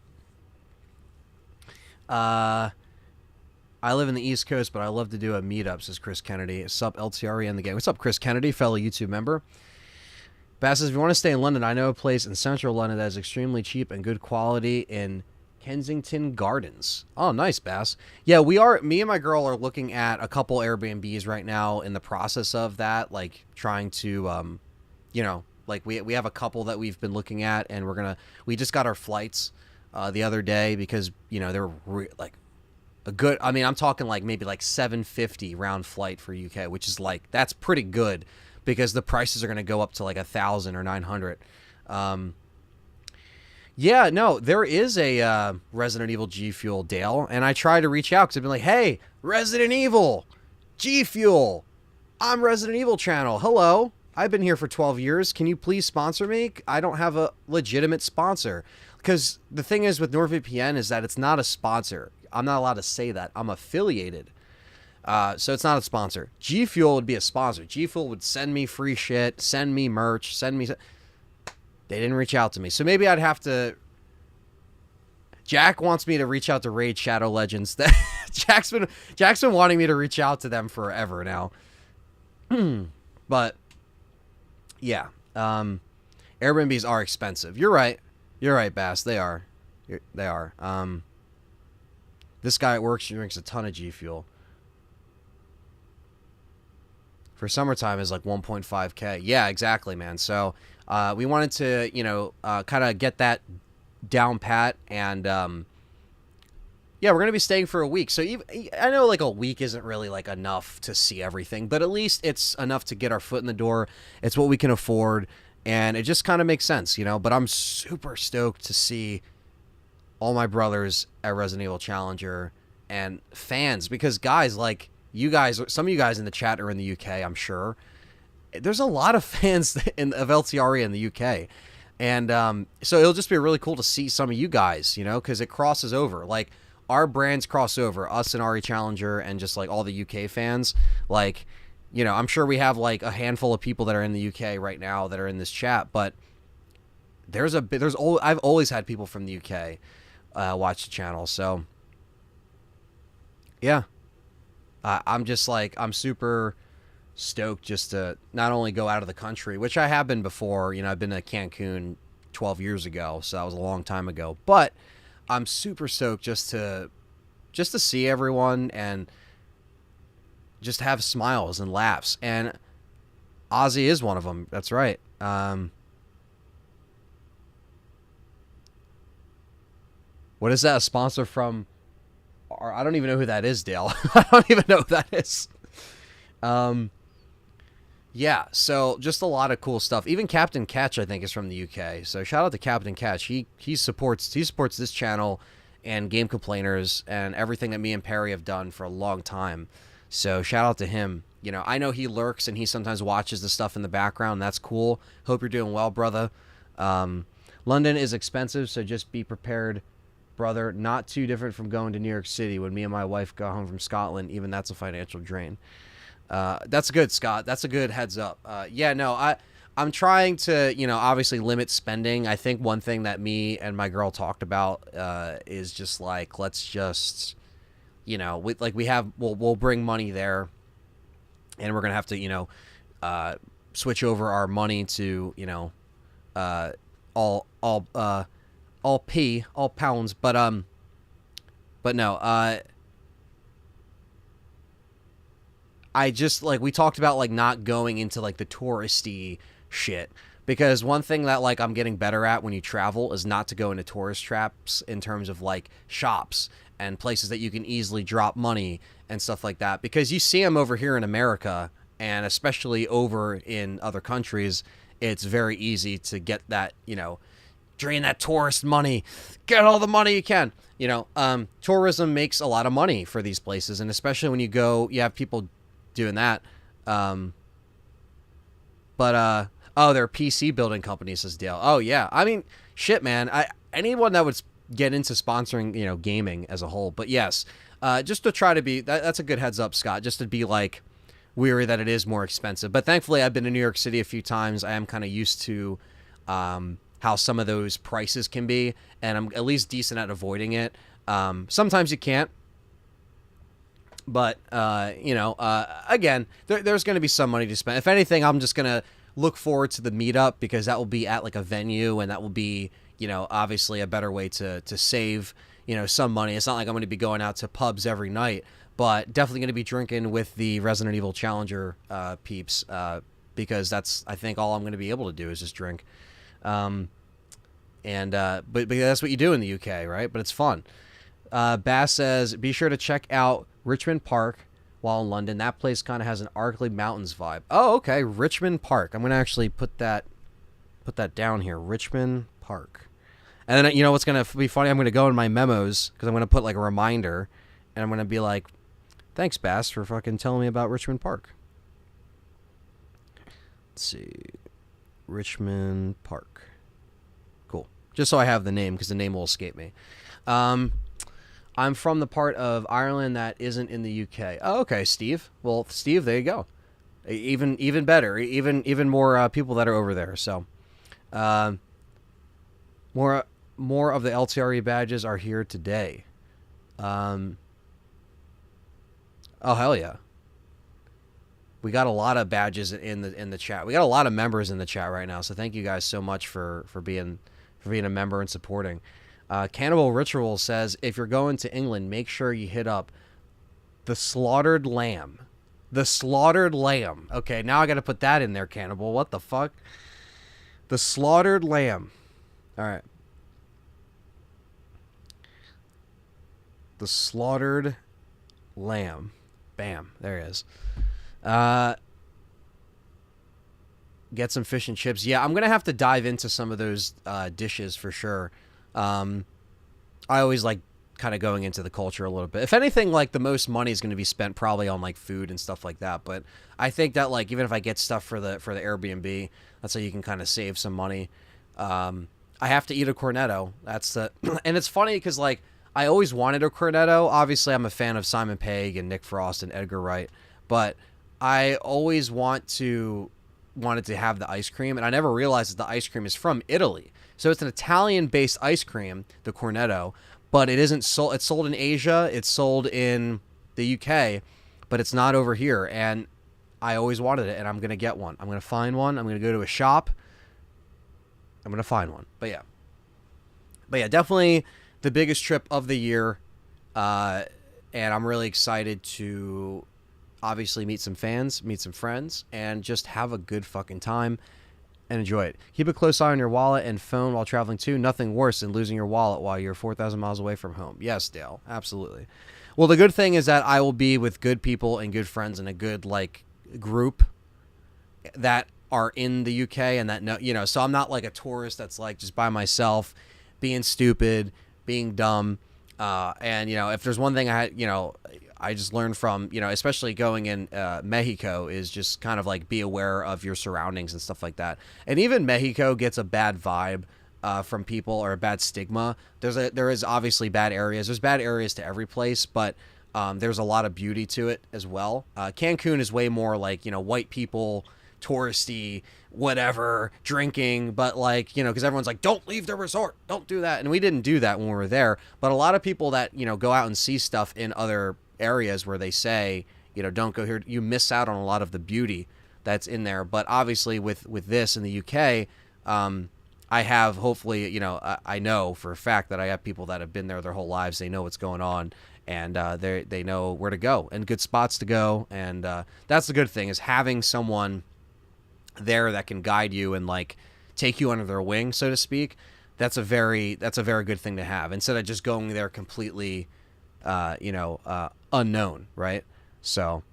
I live in the East Coast, but I love to do a meetup, says Chris Kennedy. Sup, LTRE and the gang. What's up, Chris Kennedy, fellow YouTube member? Bass says, if you want to stay in London, I know a place in central London that is extremely cheap and good quality in Kensington Gardens. Oh, nice, Bass. Yeah, me and my girl are looking at a couple Airbnbs right now, in the process of that, like trying to, you know, like we have a couple that we've been looking at, and we just got our flights the other day, because, you know, they're like a good, I mean, I'm talking like maybe like $750 round flight for UK, which is like, that's pretty good, because the prices are going to go up to like $1,000 or $900. Yeah, no, there is a Resident Evil G Fuel, Dale, and I try to reach out because I've been like, hey, Resident Evil, G Fuel, I'm Resident Evil channel. Hello, I've been here for 12 years. Can you please sponsor me? I don't have a legitimate sponsor. Because the thing is with NordVPN is that it's not a sponsor. I'm not allowed to say that. I'm affiliated. So it's not a sponsor. G Fuel would be a sponsor. G Fuel would send me free shit, send me merch, send me... They didn't reach out to me. So maybe I'd have to... Jack wants me to reach out to Raid Shadow Legends. Jack's been wanting me to reach out to them forever now. But, yeah. Airbnbs are expensive. You're right. You're right, Bass. They are. They are. This guy at work drinks a ton of G Fuel. For summertime is like 1.5K. Yeah, exactly, man. So we wanted to, you know, kind of get that down pat, and yeah, we're gonna be staying for a week. So I know like a week isn't really like enough to see everything, but at least it's enough to get our foot in the door. It's what we can afford, and it just kind of makes sense, you know. But I'm super stoked to see all my brothers at Resident Evil Challenger and fans, because guys, like you guys, some of you guys in the chat are in the UK, I'm sure. There's a lot of fans of LTRE in the UK. And so it'll just be really cool to see some of you guys, you know, because it crosses over. Like, our brands cross over, us and RE Challenger and just, like, all the UK fans. Like, you know, I'm sure we have, like, a handful of people that are in the UK right now that are in this chat. But I've always had people from the UK watch the channel. So, yeah. I'm just, like, I'm super stoked just to not only go out of the country, which I have been before. You know, I've been to Cancun 12 years ago, so that was a long time ago. But I'm super stoked just to see everyone and just have smiles and laughs. And Ozzy is one of them. That's right. What is that? A sponsor from? I don't even know who that is, Dale. I don't even know who that is. Yeah, so just a lot of cool stuff. Even Captain Catch, I think, is from the UK. So shout out to Captain Catch. He supports this channel and game complainers and everything that me and Perry have done for a long time. So shout out to him. You know, I know he lurks and he sometimes watches the stuff in the background. That's cool. Hope you're doing well, brother. London is expensive, so just be prepared, brother. Not too different from going to New York City. When me and my wife got home from Scotland, even that's a financial drain. That's good, Scott. That's a good heads up. Yeah, no, I'm trying to, you know, obviously limit spending. I think one thing that me and my girl talked about is just like, let's just, you know, we'll bring money there, and we're gonna have to, you know, switch over our money to, you know, all pounds, but no, I just, like, we talked about, like, not going into, like, the touristy shit, because one thing that, like, I'm getting better at when you travel is not to go into tourist traps in terms of, like, shops and places that you can easily drop money and stuff like that, because you see them over here in America, and especially over in other countries, it's very easy to get that, you know, drain that tourist money, get all the money you can. You know, tourism makes a lot of money for these places, and especially when you go, you have people doing that. Oh, they're PC building companies, says Dale. Oh yeah, I mean, shit, man. Anyone that would get into sponsoring, you know, gaming as a whole. But yes, just to try to be, that's a good heads up, Scott. Just to be like weary that it is more expensive. But thankfully, I've been to New York City a few times. I am kind of used to how some of those prices can be, and I'm at least decent at avoiding it. Sometimes you can't. But, you know, again, there's going to be some money to spend. If anything, I'm just going to look forward to the meetup, because that will be at, like, a venue, and that will be, you know, obviously a better way to save, you know, some money. It's not like I'm going to be going out to pubs every night, but definitely going to be drinking with the Resident Evil Challenger peeps, because that's, I think, all I'm going to be able to do is just drink. But that's what you do in the UK, right? But it's fun. Bass says, be sure to check out Richmond Park while in London. That place kind of has an Arkley Mountains vibe. Oh, okay. Richmond Park. I'm going to actually put that down here. Richmond Park. And then, you know what's going to be funny? I'm going to go in my memos, because I'm going to put, like, a reminder, and I'm going to be like, thanks, Bass, for fucking telling me about Richmond Park. Let's see. Richmond Park. Cool. Just so I have the name, because the name will escape me. I'm from the part of Ireland that isn't in the UK. Oh, okay, Steve. Well, Steve, there you go. Even better. Even more people that are over there. So, more of the LTRE badges are here today. Oh, hell yeah. We got a lot of badges in the chat. We got a lot of members in the chat right now. So thank you guys so much for being a member and supporting. Cannibal Ritual says, if you're going to England, make sure you hit up the Slaughtered Lamb. The Slaughtered Lamb. Okay, now I got to put that in there, Cannibal. What the fuck? The Slaughtered Lamb. All right. The Slaughtered Lamb. Bam. There it is. Get some fish and chips. Yeah, I'm going to have to dive into some of those dishes for sure. I always like kind of going into the culture a little bit. If anything, like, the most money is going to be spent probably on, like, food and stuff like that. But I think that, like, even if I get stuff for the Airbnb, that's how you can kind of save some money. I have to eat a cornetto. That's the and it's funny because, like, I always wanted a cornetto. Obviously, I'm a fan of Simon Pegg and Nick Frost and Edgar Wright, but I always wanted to have the ice cream, and I never realized that the ice cream is from Italy. So it's an Italian-based ice cream, the cornetto, but it isn't sold. It's sold in Asia. It's sold in the UK, but it's not over here. And I always wanted it, and I'm gonna get one. I'm gonna find one. I'm gonna go to a shop. I'm gonna find one. But yeah, definitely the biggest trip of the year, and I'm really excited to obviously meet some fans, meet some friends, and just have a good fucking time and enjoy it. Keep a close eye on your wallet and phone while traveling too. Nothing worse than losing your wallet while you're 4,000 miles away from home. Yes, Dale, absolutely. Well, the good thing is that I will be with good people and good friends and a good, like, group that are in the UK and that know, you know, so I'm not like a tourist that's like just by myself being stupid, being dumb. And, if there's one thing I just learned from, especially going in Mexico, is just kind of like be aware of your surroundings and stuff like that. And even Mexico gets a bad vibe from people, or a bad stigma. There is obviously bad areas. There's bad areas to every place, but there's a lot of beauty to it as well. Cancun is way more like, white people, touristy, whatever, drinking, but like, because everyone's like, don't leave the resort, don't do that. And we didn't do that when we were there. But a lot of people that, go out and see stuff in other areas where they say, don't go here, you miss out on a lot of the beauty that's in there. But obviously with this in the UK, I have, hopefully, I know for a fact that I have people that have been there their whole lives. They know what's going on, and they know where to go and good spots to go. And that's the good thing, is having someone there that can guide you and like take you under their wing, so to speak. That's a very good thing to have, instead of just going there completely unknown, right? So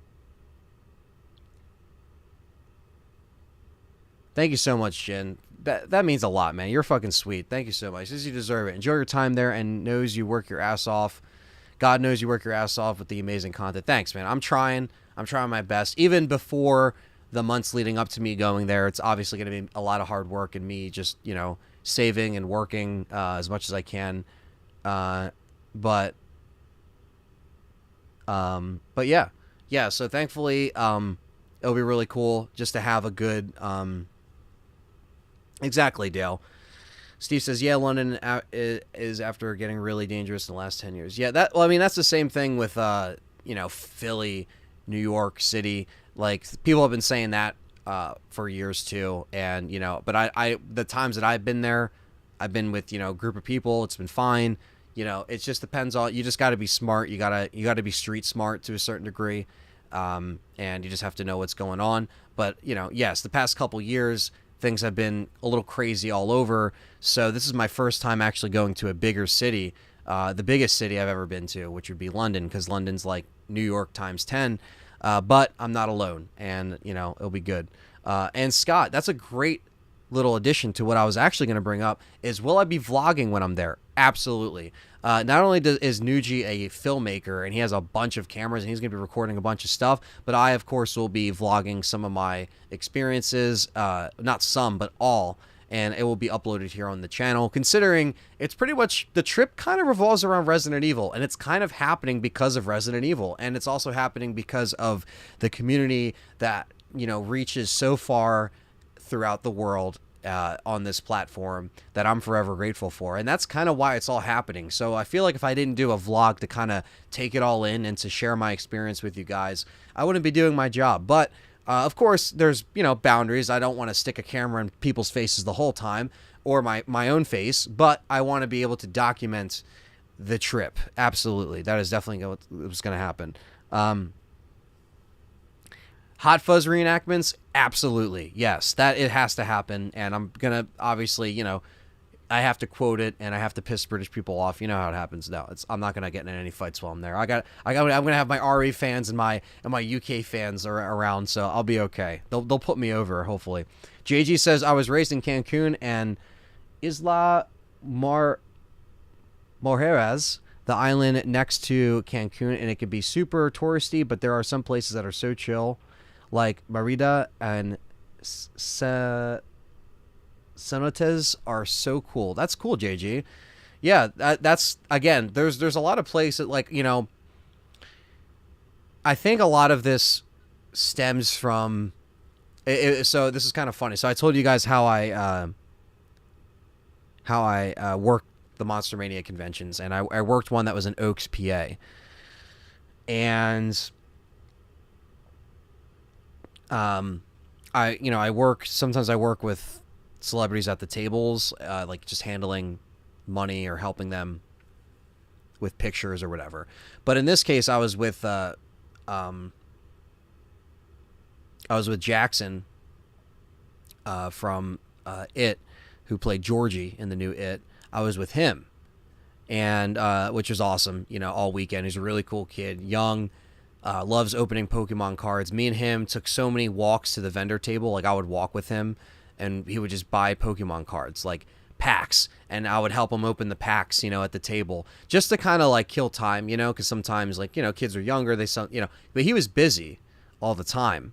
thank you so much, Jen. That means a lot, man. You're fucking sweet. Thank you so much. You deserve it. Enjoy your time there, and knows you work your ass off. God knows you work your ass off with the amazing content. Thanks, man. I'm trying my best. Even before the months leading up to me going there, it's obviously going to be a lot of hard work, and me just, saving and working as much as I can. But yeah. So thankfully, it'll be really cool just to have a good, exactly, Dale. Steve says, yeah, London is after getting really dangerous in the last 10 years. Yeah, that's the same thing with, Philly, New York City. Like, people have been saying that for years too. And, but I the times that I've been there, I've been with, a group of people. It's been fine. It just depends on, you just got to be smart. You got to be street smart to a certain degree. And you just have to know what's going on. But, yes, the past couple years, things have been a little crazy all over. So this is my first time actually going to a bigger city, the biggest city I've ever been to, which would be London, because London's like New York times 10. But I'm not alone, and, it'll be good. And Scott, that's a great little addition to what I was actually going to bring up, is will I be vlogging when I'm there? Absolutely. Not only is Nuji a filmmaker, and he has a bunch of cameras, and he's going to be recording a bunch of stuff, but I, of course, will be vlogging some of my experiences, not some, but all, and it will be uploaded here on the channel, considering it's pretty much, the trip kind of revolves around Resident Evil, and it's kind of happening because of Resident Evil, and it's also happening because of the community that, reaches so far throughout the world on this platform that I'm forever grateful for. And that's kind of why it's all happening. So I feel like if I didn't do a vlog to kind of take it all in and to share my experience with you guys, I wouldn't be doing my job. But of course, there's, boundaries. I don't want to stick a camera in people's faces the whole time, or my own face, but I want to be able to document the trip. Absolutely. That is definitely what's going to happen. Hot Fuzz reenactments, absolutely, yes, that it has to happen, and I'm gonna obviously, I have to quote it, and I have to piss British people off. You know how it happens. No, I'm not gonna get in any fights while I'm there. I'm gonna have my RE fans and my UK fans around, so I'll be okay. They'll put me over, hopefully. JG says, I was raised in Cancun and Isla Mujeres, the island next to Cancun, and it can be super touristy, but there are some places that are so chill, like Merida and Cenotes are so cool. That's cool, JG. Yeah, that's, again, there's a lot of places, like, I think a lot of this stems from, so this is kind of funny. So I told you guys how I worked the Monster Mania conventions, and I worked one that was in Oaks, PA. And sometimes I work with celebrities at the tables, like just handling money or helping them with pictures or whatever. But in this case, I was with Jackson from It, who played Georgie in the new It. I was with him, and which was awesome, all weekend. He's a really cool kid, young, loves opening Pokemon cards. Me and him took so many walks to the vendor table. Like, I would walk with him, and he would just buy Pokemon cards, like packs, and I would help him open the packs, you know, at the table, just to kind of like kill time, you know, because sometimes, like, you know, kids are younger, you know, but he was busy all the time.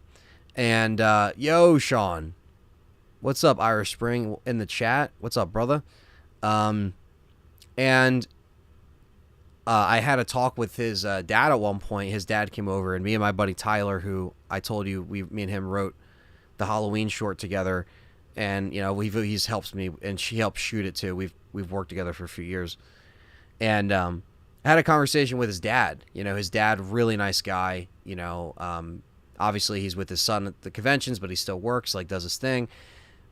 And yo, Sean, what's up, Irish Spring in the chat? What's up, brother? And I had a talk with his dad at one point. His dad came over, and me and my buddy Tyler, who I told you me and him wrote the Halloween short together, and you know he's helps me, and she helps shoot it too. We've worked together for a few years, and I had a conversation with his dad. You know, his dad, really nice guy. You know, obviously he's with his son at the conventions, but he still works, like does his thing.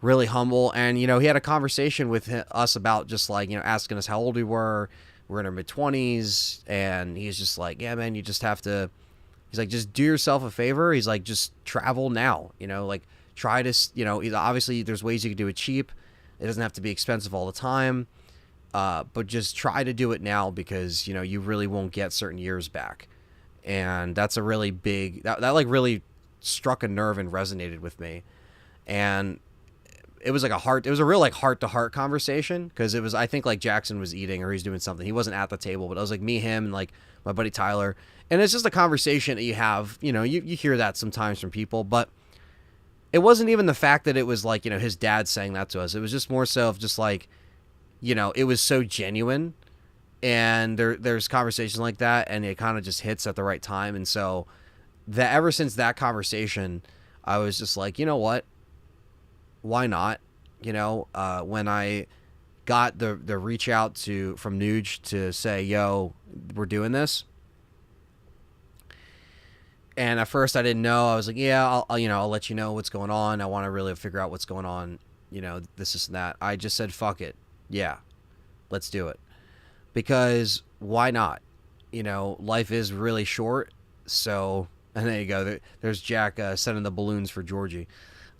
Really humble, and you know he had a conversation with us about just like, you know, asking us how old we were. We're in our mid-20s, and he's just like, yeah, man, you just have to, he's like, just do yourself a favor. He's like, just travel now, you know, like try to, you know, obviously there's ways you can do it cheap. It doesn't have to be expensive all the time, but just try to do it now, because, you know, you really won't get certain years back. And that's a really big, that like really struck a nerve and resonated with me. And it was like it was a real like heart to heart conversation, because it was, I think like Jackson was eating or he's doing something. He wasn't at the table, but it was like me, him, and like my buddy Tyler. And it's just a conversation that you have, you know, you hear that sometimes from people, but it wasn't even the fact that it was like, you know, his dad saying that to us. It was just more so of just like, you know, it was so genuine, and there's conversations like that, and it kind of just hits at the right time. And so that ever since that conversation, I was just like, you know what? Why not? You know, when I got the reach out from Nuge to say, yo, we're doing this. And at first I didn't know. I was like, yeah, I'll let you know what's going on. I want to really figure out what's going on. You know, this and that. I just said, fuck it. Yeah, let's do it. Because why not? You know, life is really short. So, and there you go. There's Jack sending the balloons for Georgie.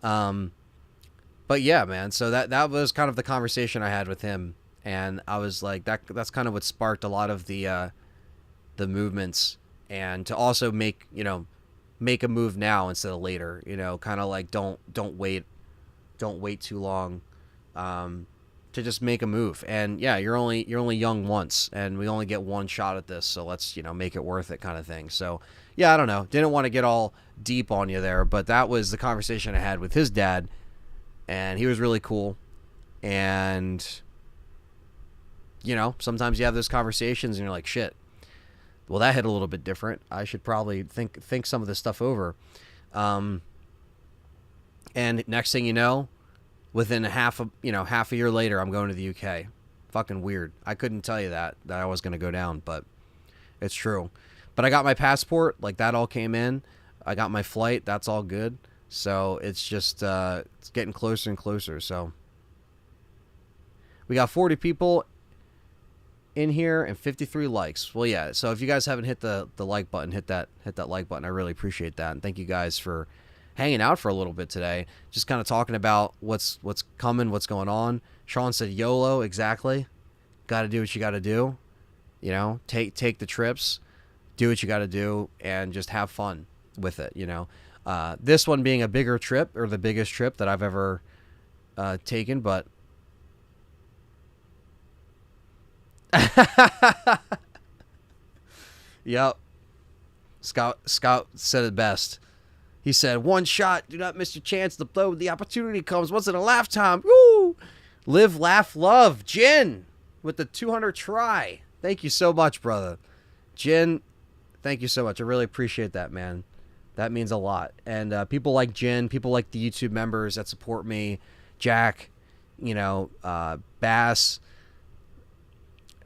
But yeah, man, so that was kind of the conversation I had with him, and I was like, that's kind of what sparked a lot of the movements, and to also make a move now instead of later, you know, kind of like don't wait too long, to just make a move. And yeah, you're only young once, and we only get one shot at this, so let's, you know, make it worth it, kind of thing. So yeah, I don't know, didn't want to get all deep on you there, but that was the conversation I had with his dad. And he was really cool. And, you know, sometimes you have those conversations and you're like, shit, well, that hit a little bit different. I should probably think some of this stuff over. And next thing you know, within half a year later, I'm going to the UK. Fucking weird. I couldn't tell you that I was going to go down, but it's true. But I got my passport. Like, that all came in. I got my flight. That's all good. So it's just it's getting closer and closer. So we got 40 people in here and 53 likes. Well, yeah. So if you guys haven't hit the like button, hit that like button. I really appreciate that, and thank you guys for hanging out for a little bit today. Just kind of talking about what's coming, what's going on. Sean said YOLO. Exactly. Got to do what you got to do. You know, take the trips, do what you got to do, and just have fun with it. You know. This one being a bigger trip, or the biggest trip that I've ever taken, but yep. Scott said it best. He said, "One shot, do not miss your chance to blow. The opportunity comes once in a lifetime." Woo! Live, laugh, love. Jin with the 200 try. Thank you so much, brother. Jin, thank you so much. I really appreciate that, man. That means a lot. And people like Jen, people like the YouTube members that support me, Jack, you know, Bass.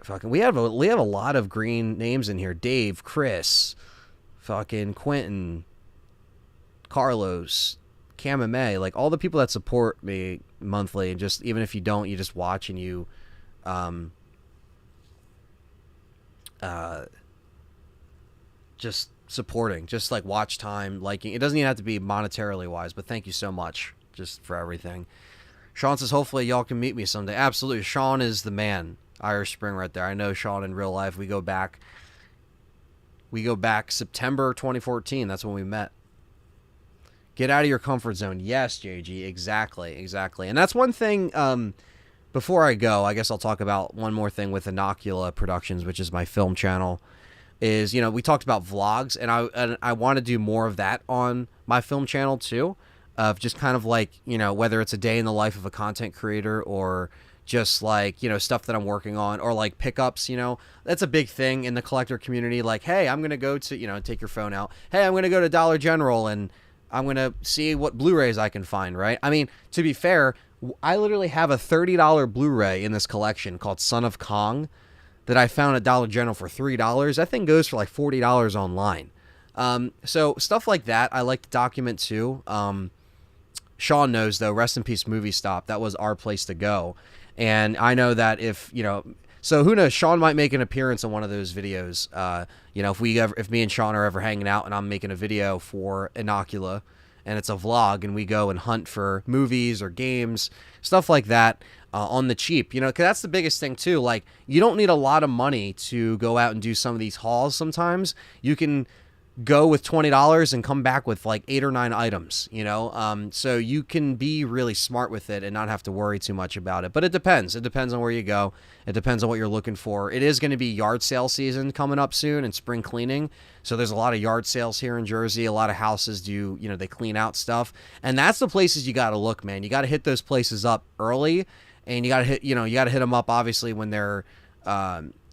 Fucking, we have a lot of green names in here. Dave, Chris, fucking Quentin, Carlos, Cam May, like all the people that support me monthly, and just even if you don't, you just watch and you just supporting, just like watch time, liking. It doesn't even have to be monetarily wise, but thank you so much just for everything. Sean says, hopefully y'all can meet me someday. Absolutely. Sean is the man. Irish Spring right there. I know Sean in real life. We go back September 2014. That's when we met. Get out of your comfort zone. Yes, JG. Exactly. And that's one thing before I go, I guess I'll talk about one more thing with Inocula Productions, which is my film channel. Is, you know, we talked about vlogs, and I want to do more of that on my film channel too, of just kind of like, you know, whether it's a day in the life of a content creator or just like, you know, stuff that I'm working on, or like pickups. You know, that's a big thing in the collector community. Like, hey, I'm gonna go to, you know, take your phone out. Hey, I'm gonna go to Dollar General and I'm gonna see what Blu-rays I can find. Right? I mean, to be fair, I literally have a $30 Blu-ray in this collection called Son of Kong that I found at Dollar General for $3. That thing goes for like $40 online. So stuff like that I like to document too. Sean knows, though, rest in peace Movie Stop. That was our place to go. And I know that if, you know, so who knows, Sean might make an appearance on one of those videos. You know, if me and Sean are ever hanging out and I'm making a video for Inocula and it's a vlog and we go and hunt for movies or games, stuff like that, on the cheap, you know, because that's the biggest thing too. Like, you don't need a lot of money to go out and do some of these hauls. Sometimes you can go with $20 and come back with like 8 or 9 items, you know. So you can be really smart with it and not have to worry too much about it. But it depends on where you go. It depends on what you're looking for. It is going to be yard sale season coming up soon and spring cleaning, so there's a lot of yard sales here in Jersey. A lot of houses do, you know, they clean out stuff, and that's the places you got to look, man. You got to hit those places up early, and you got to hit, you know, you got to hit them up obviously when they're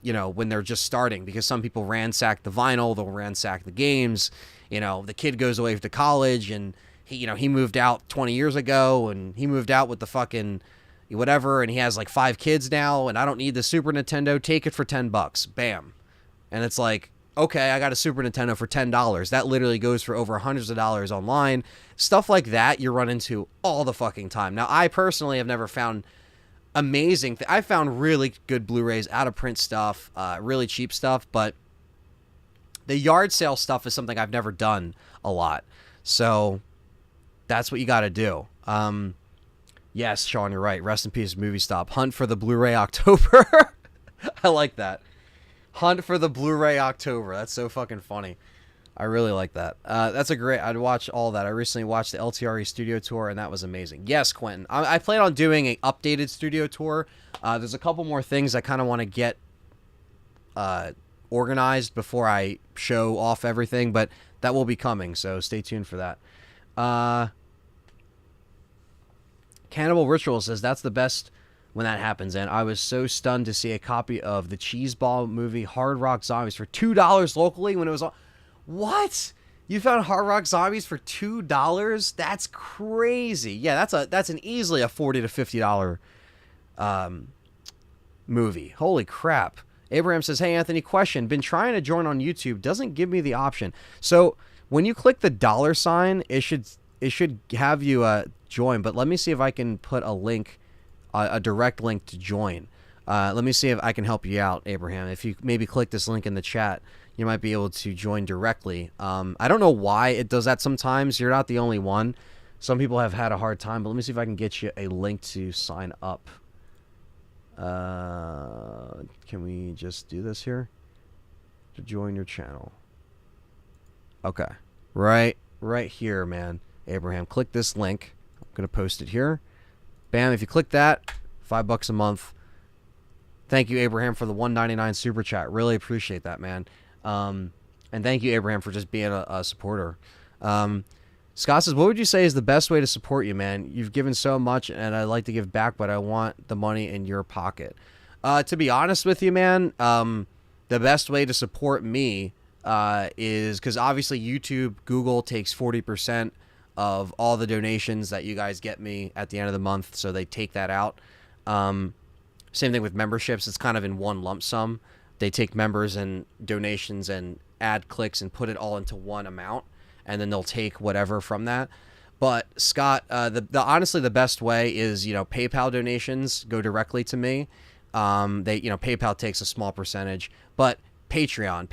you know, when they're just starting, because some people ransack the vinyl, they'll ransack the games. You know, the kid goes away to college and he, you know, he moved out 20 years ago and he moved out with the fucking whatever, and he has like 5 kids now, and I don't need the Super Nintendo. Take it for $10. Bam. And it's like, okay, I got a Super Nintendo for $10. That literally goes for over hundreds of dollars online. Stuff like that you run into all the fucking time. Now, I personally have never found amazing. I found really good Blu-rays, out of print stuff, really cheap stuff, but the yard sale stuff is something I've never done a lot. So that's what you got to do. Yes, Sean, you're right. Rest in peace, Movie Stop. Hunt for the Blu-ray October. I like that. Hunt for the Blu-ray October. That's so fucking funny. I really like that. That's a great... I'd watch all that. I recently watched the Ltre studio tour, and that was amazing. Yes, Quentin. I plan on doing an updated studio tour. There's a couple more things I kind of want to get organized before I show off everything, but that will be coming, so stay tuned for that. Cannibal Ritual says, that's the best when that happens, and I was so stunned to see a copy of the Cheeseball movie Hard Rock Zombies for $2 locally when it was... What? You found Hard Rock Zombies for $2? That's crazy. Yeah, that's an easily a $40 to $50 movie. Holy crap. Abraham says, hey, Anthony, question. Been trying to join on YouTube. Doesn't give me the option. So when you click the $sign, it should have you join. But let me see if I can put a link, a direct link to join. Let me see if I can help you out, Abraham. If you maybe click this link in the chat, you might be able to join directly. I don't know why it does that sometimes. You're not the only one. Some people have had a hard time, but let me see if I can get you a link to sign up. Can we just do this here? To join your channel. Okay. Right here, man. Abraham, click this link. I'm going to post it here. Bam, if you click that, $5 a month. Thank you, Abraham, for the $1.99 super chat. Really appreciate that, man. And thank you, Abraham, for just being a supporter. Scott says, what would you say is the best way to support you, man? You've given so much, and I'd like to give back, but I want the money in your pocket. To be honest with you, man, the best way to support me is, because obviously YouTube, Google takes 40% of all the donations that you guys get me at the end of the month, so they take that out. Same thing with memberships. It's kind of in one lump sum. They take members and donations and ad clicks and put it all into one amount, and then they'll take whatever from that. But Scott, honestly, the best way is, you know, PayPal donations go directly to me. PayPal takes a small percentage, but Patreon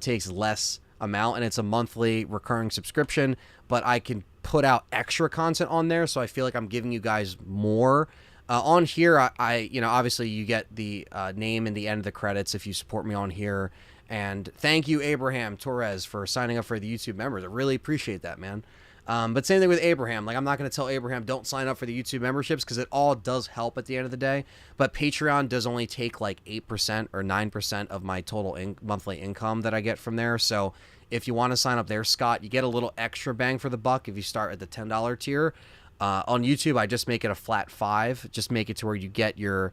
takes less amount, and it's a monthly recurring subscription, but I can put out extra content on there, so I feel like I'm giving you guys more. On here, obviously you get the name and the end of the credits if you support me on here. And thank you, Abraham Torres, for signing up for the YouTube members. I really appreciate that, man. But same thing with Abraham. Like, I'm not going to tell Abraham, don't sign up for the YouTube memberships, because it all does help at the end of the day. But Patreon does only take like 8% or 9% of my total monthly income that I get from there. So if you want to sign up there, Scott, you get a little extra bang for the buck if you start at the $10 tier. On YouTube, I just make it a flat $5. Just make it to where you get your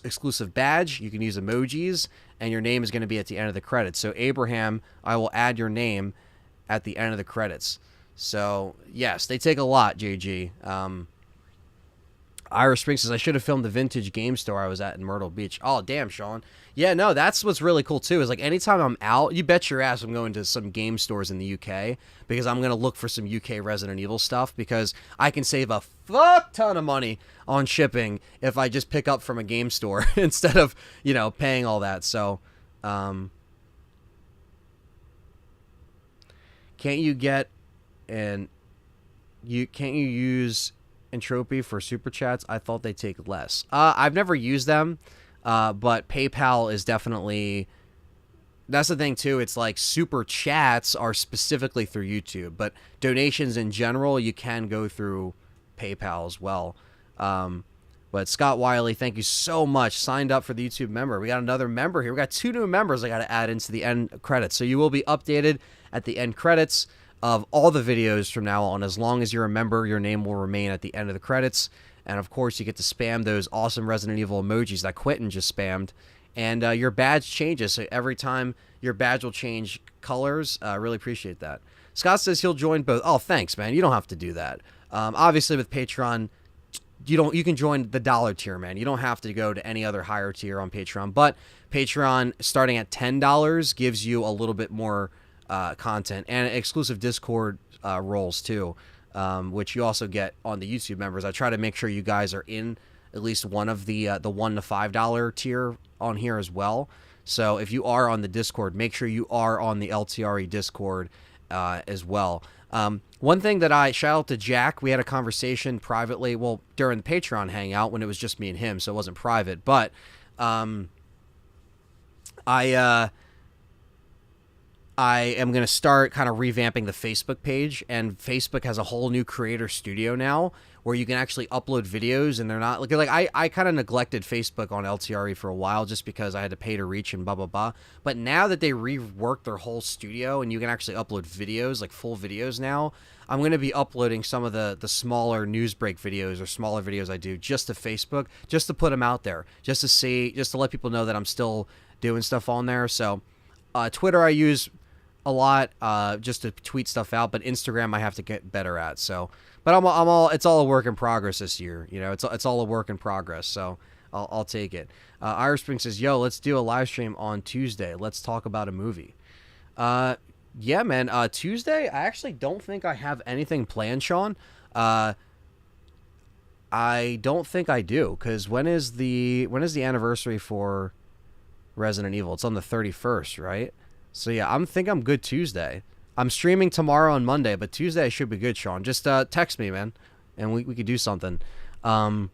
exclusive badge. You can use emojis, and your name is going to be at the end of the credits. So Abraham, I will add your name at the end of the credits. So yes, they take a lot, JG. Ira Springs says, I should have filmed the vintage game store I was at in Myrtle Beach. Oh, damn, Sean. Yeah, no, that's what's really cool, too, is like anytime I'm out, you bet your ass I'm going to some game stores in the UK, because I'm going to look for some UK Resident Evil stuff, because I can save a fuck ton of money on shipping if I just pick up from a game store instead of, you know, paying all that. So, can't you get can't you use Entropy for super chats? I thought they take less. I've never used them, but PayPal is definitely, that's the thing too. It's like super chats are specifically through YouTube, but donations in general, you can go through PayPal as well. But Scott Wiley, thank you so much. Signed up for the YouTube member. We got another member here. We got 2 new members I got to add into the end credits. So you will be updated at the end credits of all the videos from now on. As long as you're a member, your name will remain at the end of the credits. And of course, you get to spam those awesome Resident Evil emojis that Quentin just spammed. And your badge changes. So every time your badge will change colors. I really appreciate that. Scott says he'll join both. Oh, thanks, man. You don't have to do that. Obviously, with Patreon, you can join the $1 tier, man. You don't have to go to any other higher tier on Patreon. But Patreon, starting at $10, gives you a little bit more content and exclusive Discord roles too, which you also get on the YouTube members. I try to make sure you guys are in at least one of the $1 to $5 tier on here as well. So if you are on the Discord, make sure you are on the LTRE Discord as well. One thing that shout out to Jack, we had a conversation privately, well, during the Patreon hangout when it was just me and him, so it wasn't private, but I am going to start kind of revamping the Facebook page, and Facebook has a whole new creator studio now where you can actually upload videos, and they're not like I kind of neglected Facebook on LTRE for a while just because I had to pay to reach and blah, blah, blah. But now that they reworked their whole studio and you can actually upload videos, like full videos now, I'm going to be uploading some of the smaller news break videos or smaller videos I do just to Facebook, just to put them out there, just to let people know that I'm still doing stuff on there. So Twitter I use a lot just to tweet stuff out, but Instagram I have to get better at. So, but it's all a work in progress this year. You know, it's all a work in progress. So I'll take it. Irish Spring says, "Yo, let's do a live stream on Tuesday. Let's talk about a movie." Yeah, man. Tuesday, I actually don't think I have anything planned, Sean. I don't think I do, because when is the anniversary for Resident Evil? It's on the 31st, right? So yeah, I'm good Tuesday. I'm streaming tomorrow and Monday, but Tuesday I should be good, Sean. Just text me, man, and we could do something. Collectibles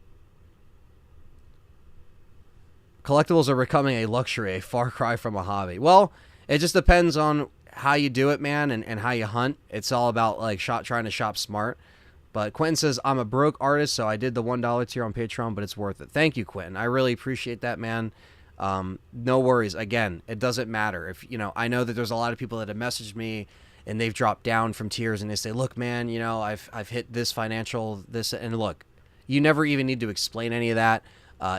are becoming a luxury, a far cry from a hobby. Well, it just depends on how you do it, man, and how you hunt. It's all about like trying to shop smart. But Quentin says, I'm a broke artist, so I did the $1 tier on Patreon, but it's worth it. Thank you, Quentin. I really appreciate that, man. No worries. Again, it doesn't matter. If I know that there's a lot of people that have messaged me and they've dropped down from tiers and they say, look, man, I've hit this financial, and look, you never even need to explain any of that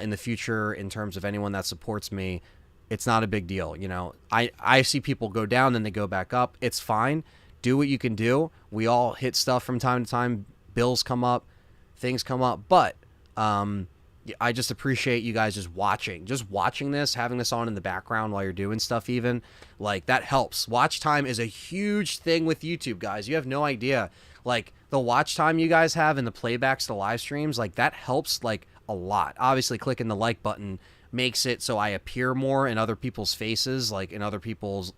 in the future in terms of anyone that supports me. It's not a big deal. I see people go down and they go back up. It's fine. Do what you can do. We all hit stuff from time to time. Bills come up, things come up, but, I just appreciate you guys just watching this, having this on in the background while you're doing stuff even. Like, that helps. Watch time is a huge thing with YouTube, guys. You have no idea. Like, the watch time you guys have and the playbacks to live streams, like, that helps, like, a lot. Obviously, clicking the like button makes it so I appear more in other people's faces, like, in other people's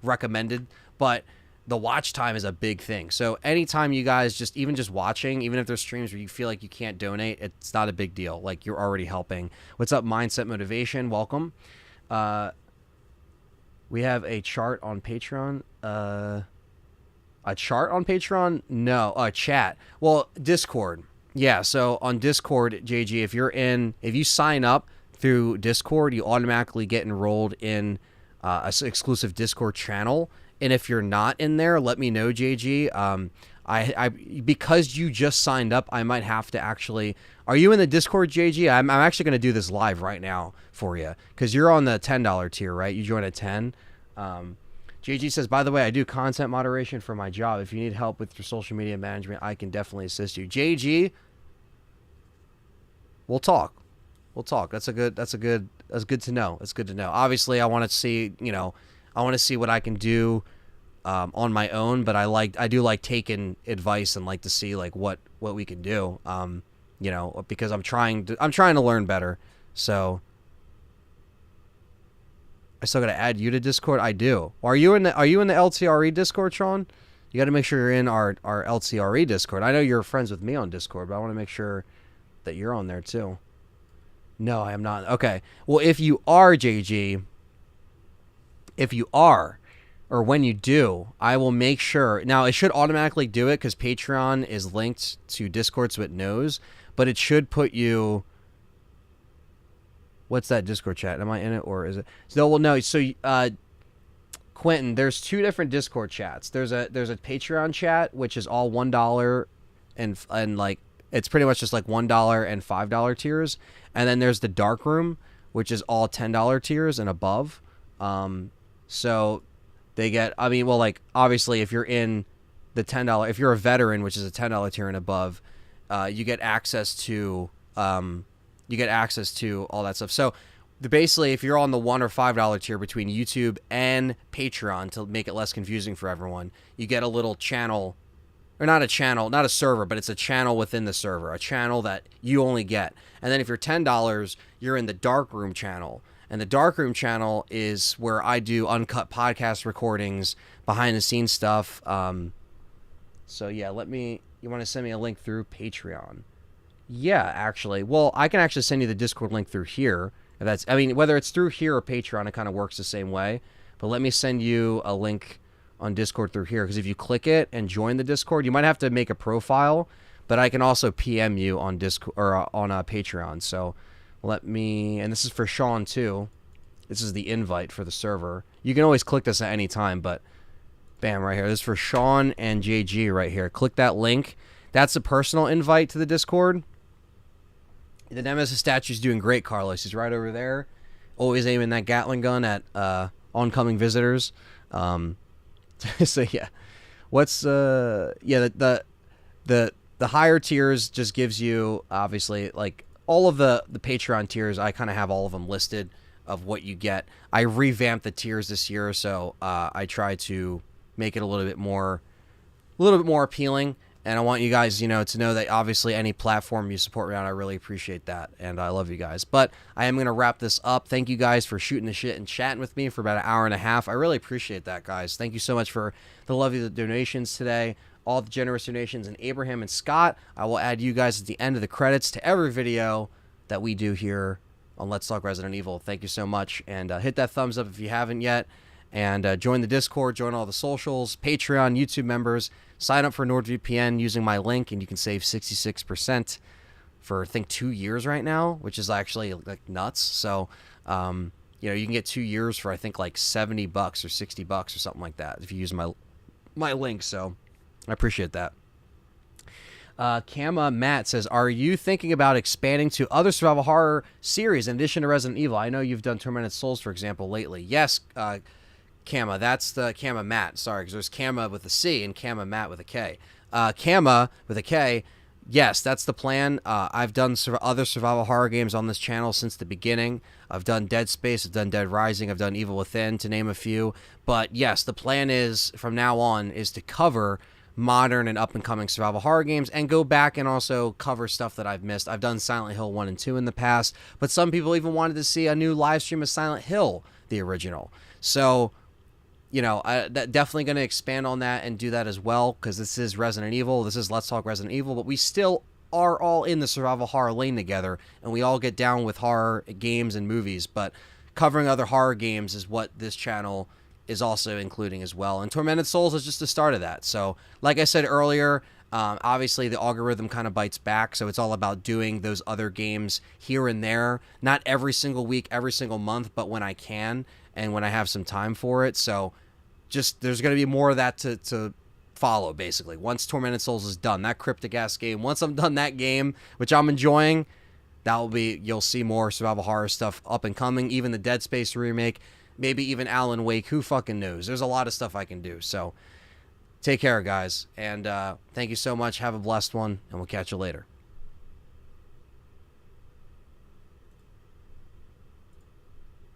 recommended. But the watch time is a big thing. So anytime you guys just watching, even if there's streams where you feel like you can't donate, it's not a big deal. Like, you're already helping. What's up, Mindset Motivation? Welcome. We have a chart on Patreon. A chart on Patreon? No. Chat. Well, Discord. Yeah, so on Discord, JG, if you sign up through Discord, you automatically get enrolled in an exclusive Discord channel. And if you're not in there, let me know, JG. I because you just signed up, I might have to actually. Are you in the Discord, JG? I'm actually going to do this live right now for you because you're on the $10 tier, right? You join at 10. JG says, by the way, I do content moderation for my job. If you need help with your social media management, I can definitely assist you. JG, we'll talk. That's good to know. It's good to know. Obviously, I want to see, I want to see what I can do on my own, but I do like taking advice and like to see like what we can do. Because I'm trying to learn better. So I still got to add you to Discord. I do. Are you in the LTRE Discord, Sean? You got to make sure you're in our LTRE Discord. I know you're friends with me on Discord, but I want to make sure that you're on there too. No, I am not. Okay. Well, if you are, JG, or when you do, I will make sure. Now, it should automatically do it because Patreon is linked to Discord, so it knows. But it should put you. What's that Discord chat? Am I in it or is it? No. So, Quentin, there's two different Discord chats. There's a Patreon chat which is all $1 and like it's pretty much just like $1 and $5 tiers, and then there's the dark room which is all $10 tiers and above. So they get. I mean, well, like obviously if you're in the $10, if you're a veteran, which is a $10 tier and above, you get access to. You get access to all that stuff. So basically, if you're on the $1 or $5 tier between YouTube and Patreon, to make it less confusing for everyone, you get a little channel, or not a server, but it's a channel within the server, a channel that you only get. And then if you're $10, you're in the dark room channel. And the dark room channel is where I do uncut podcast recordings, behind the scenes stuff. So yeah, you want to send me a link through Patreon? Yeah, actually. Well, I can actually send you the Discord link through here. Whether it's through here or Patreon, it kind of works the same way. But let me send you a link on Discord through here, because if you click it and join the Discord, you might have to make a profile, but I can also PM you on Discord or on Patreon. So and this is for Sean too. This is the invite for the server. You can always click this at any time, but bam, right here. This is for Sean and JG right here. Click that link. That's a personal invite to the Discord. The Nemesis statue's doing great, Carlos. He's right over there. Always aiming that Gatling gun at oncoming visitors. So yeah. The higher tiers just gives you, obviously, like all of the Patreon tiers, I kind of have all of them listed of what you get. I revamped the tiers this year, so I try to make it a little bit more appealing. And I want you guys, to know that obviously any platform you support me on, I really appreciate that. And I love you guys. But I am going to wrap this up. Thank you guys for shooting the shit and chatting with me for about an hour and a half. I really appreciate that, guys. Thank you so much for the lovely donations today. All the generous donations. And Abraham and Scott, I will add you guys at the end of the credits to every video that we do here on Let's Talk Resident Evil. Thank you so much. And hit that thumbs up if you haven't yet. And join the Discord, join all the socials, Patreon, YouTube members. Sign up for NordVPN using my link, and you can save 66% for, I think, 2 years right now, which is actually like nuts. So, you can get 2 years for, I think, like $70 or $60 or something like that if you use my link. So, I appreciate that. Kama Matt says, are you thinking about expanding to other survival horror series in addition to Resident Evil? I know you've done Tormented Souls, for example, lately. Yes, Kama, that's the Kama Matt. Sorry, because there's Kama with a C and Kama Matt with a K. Kama with a K, yes, that's the plan. I've done other survival horror games on this channel since the beginning. I've done Dead Space, I've done Dead Rising, I've done Evil Within, to name a few. But yes, the plan is, from now on, is to cover modern and up-and-coming survival horror games and go back and also cover stuff that I've missed. I've done Silent Hill 1 and 2 in the past, but some people even wanted to see a new live stream of Silent Hill, the original. So, definitely going to expand on that and do that as well, because this is Resident Evil. This is Let's Talk Resident Evil, but we still are all in the survival horror lane together, and we all get down with horror games and movies, but covering other horror games is what this channel is also including as well. And Tormented Souls is just the start of that. So, like I said earlier, obviously the algorithm kind of bites back, so it's all about doing those other games here and there. Not every single week, every single month, but when I can and when I have some time for it. So, just there's going to be more of that to follow, basically. Once Tormented Souls is done, that cryptic-ass game, once I'm done that game, which I'm enjoying, you'll see more survival horror stuff up and coming, even the Dead Space remake, maybe even Alan Wake, who fucking knows? There's a lot of stuff I can do, so take care, guys, and thank you so much. Have a blessed one, and we'll catch you later.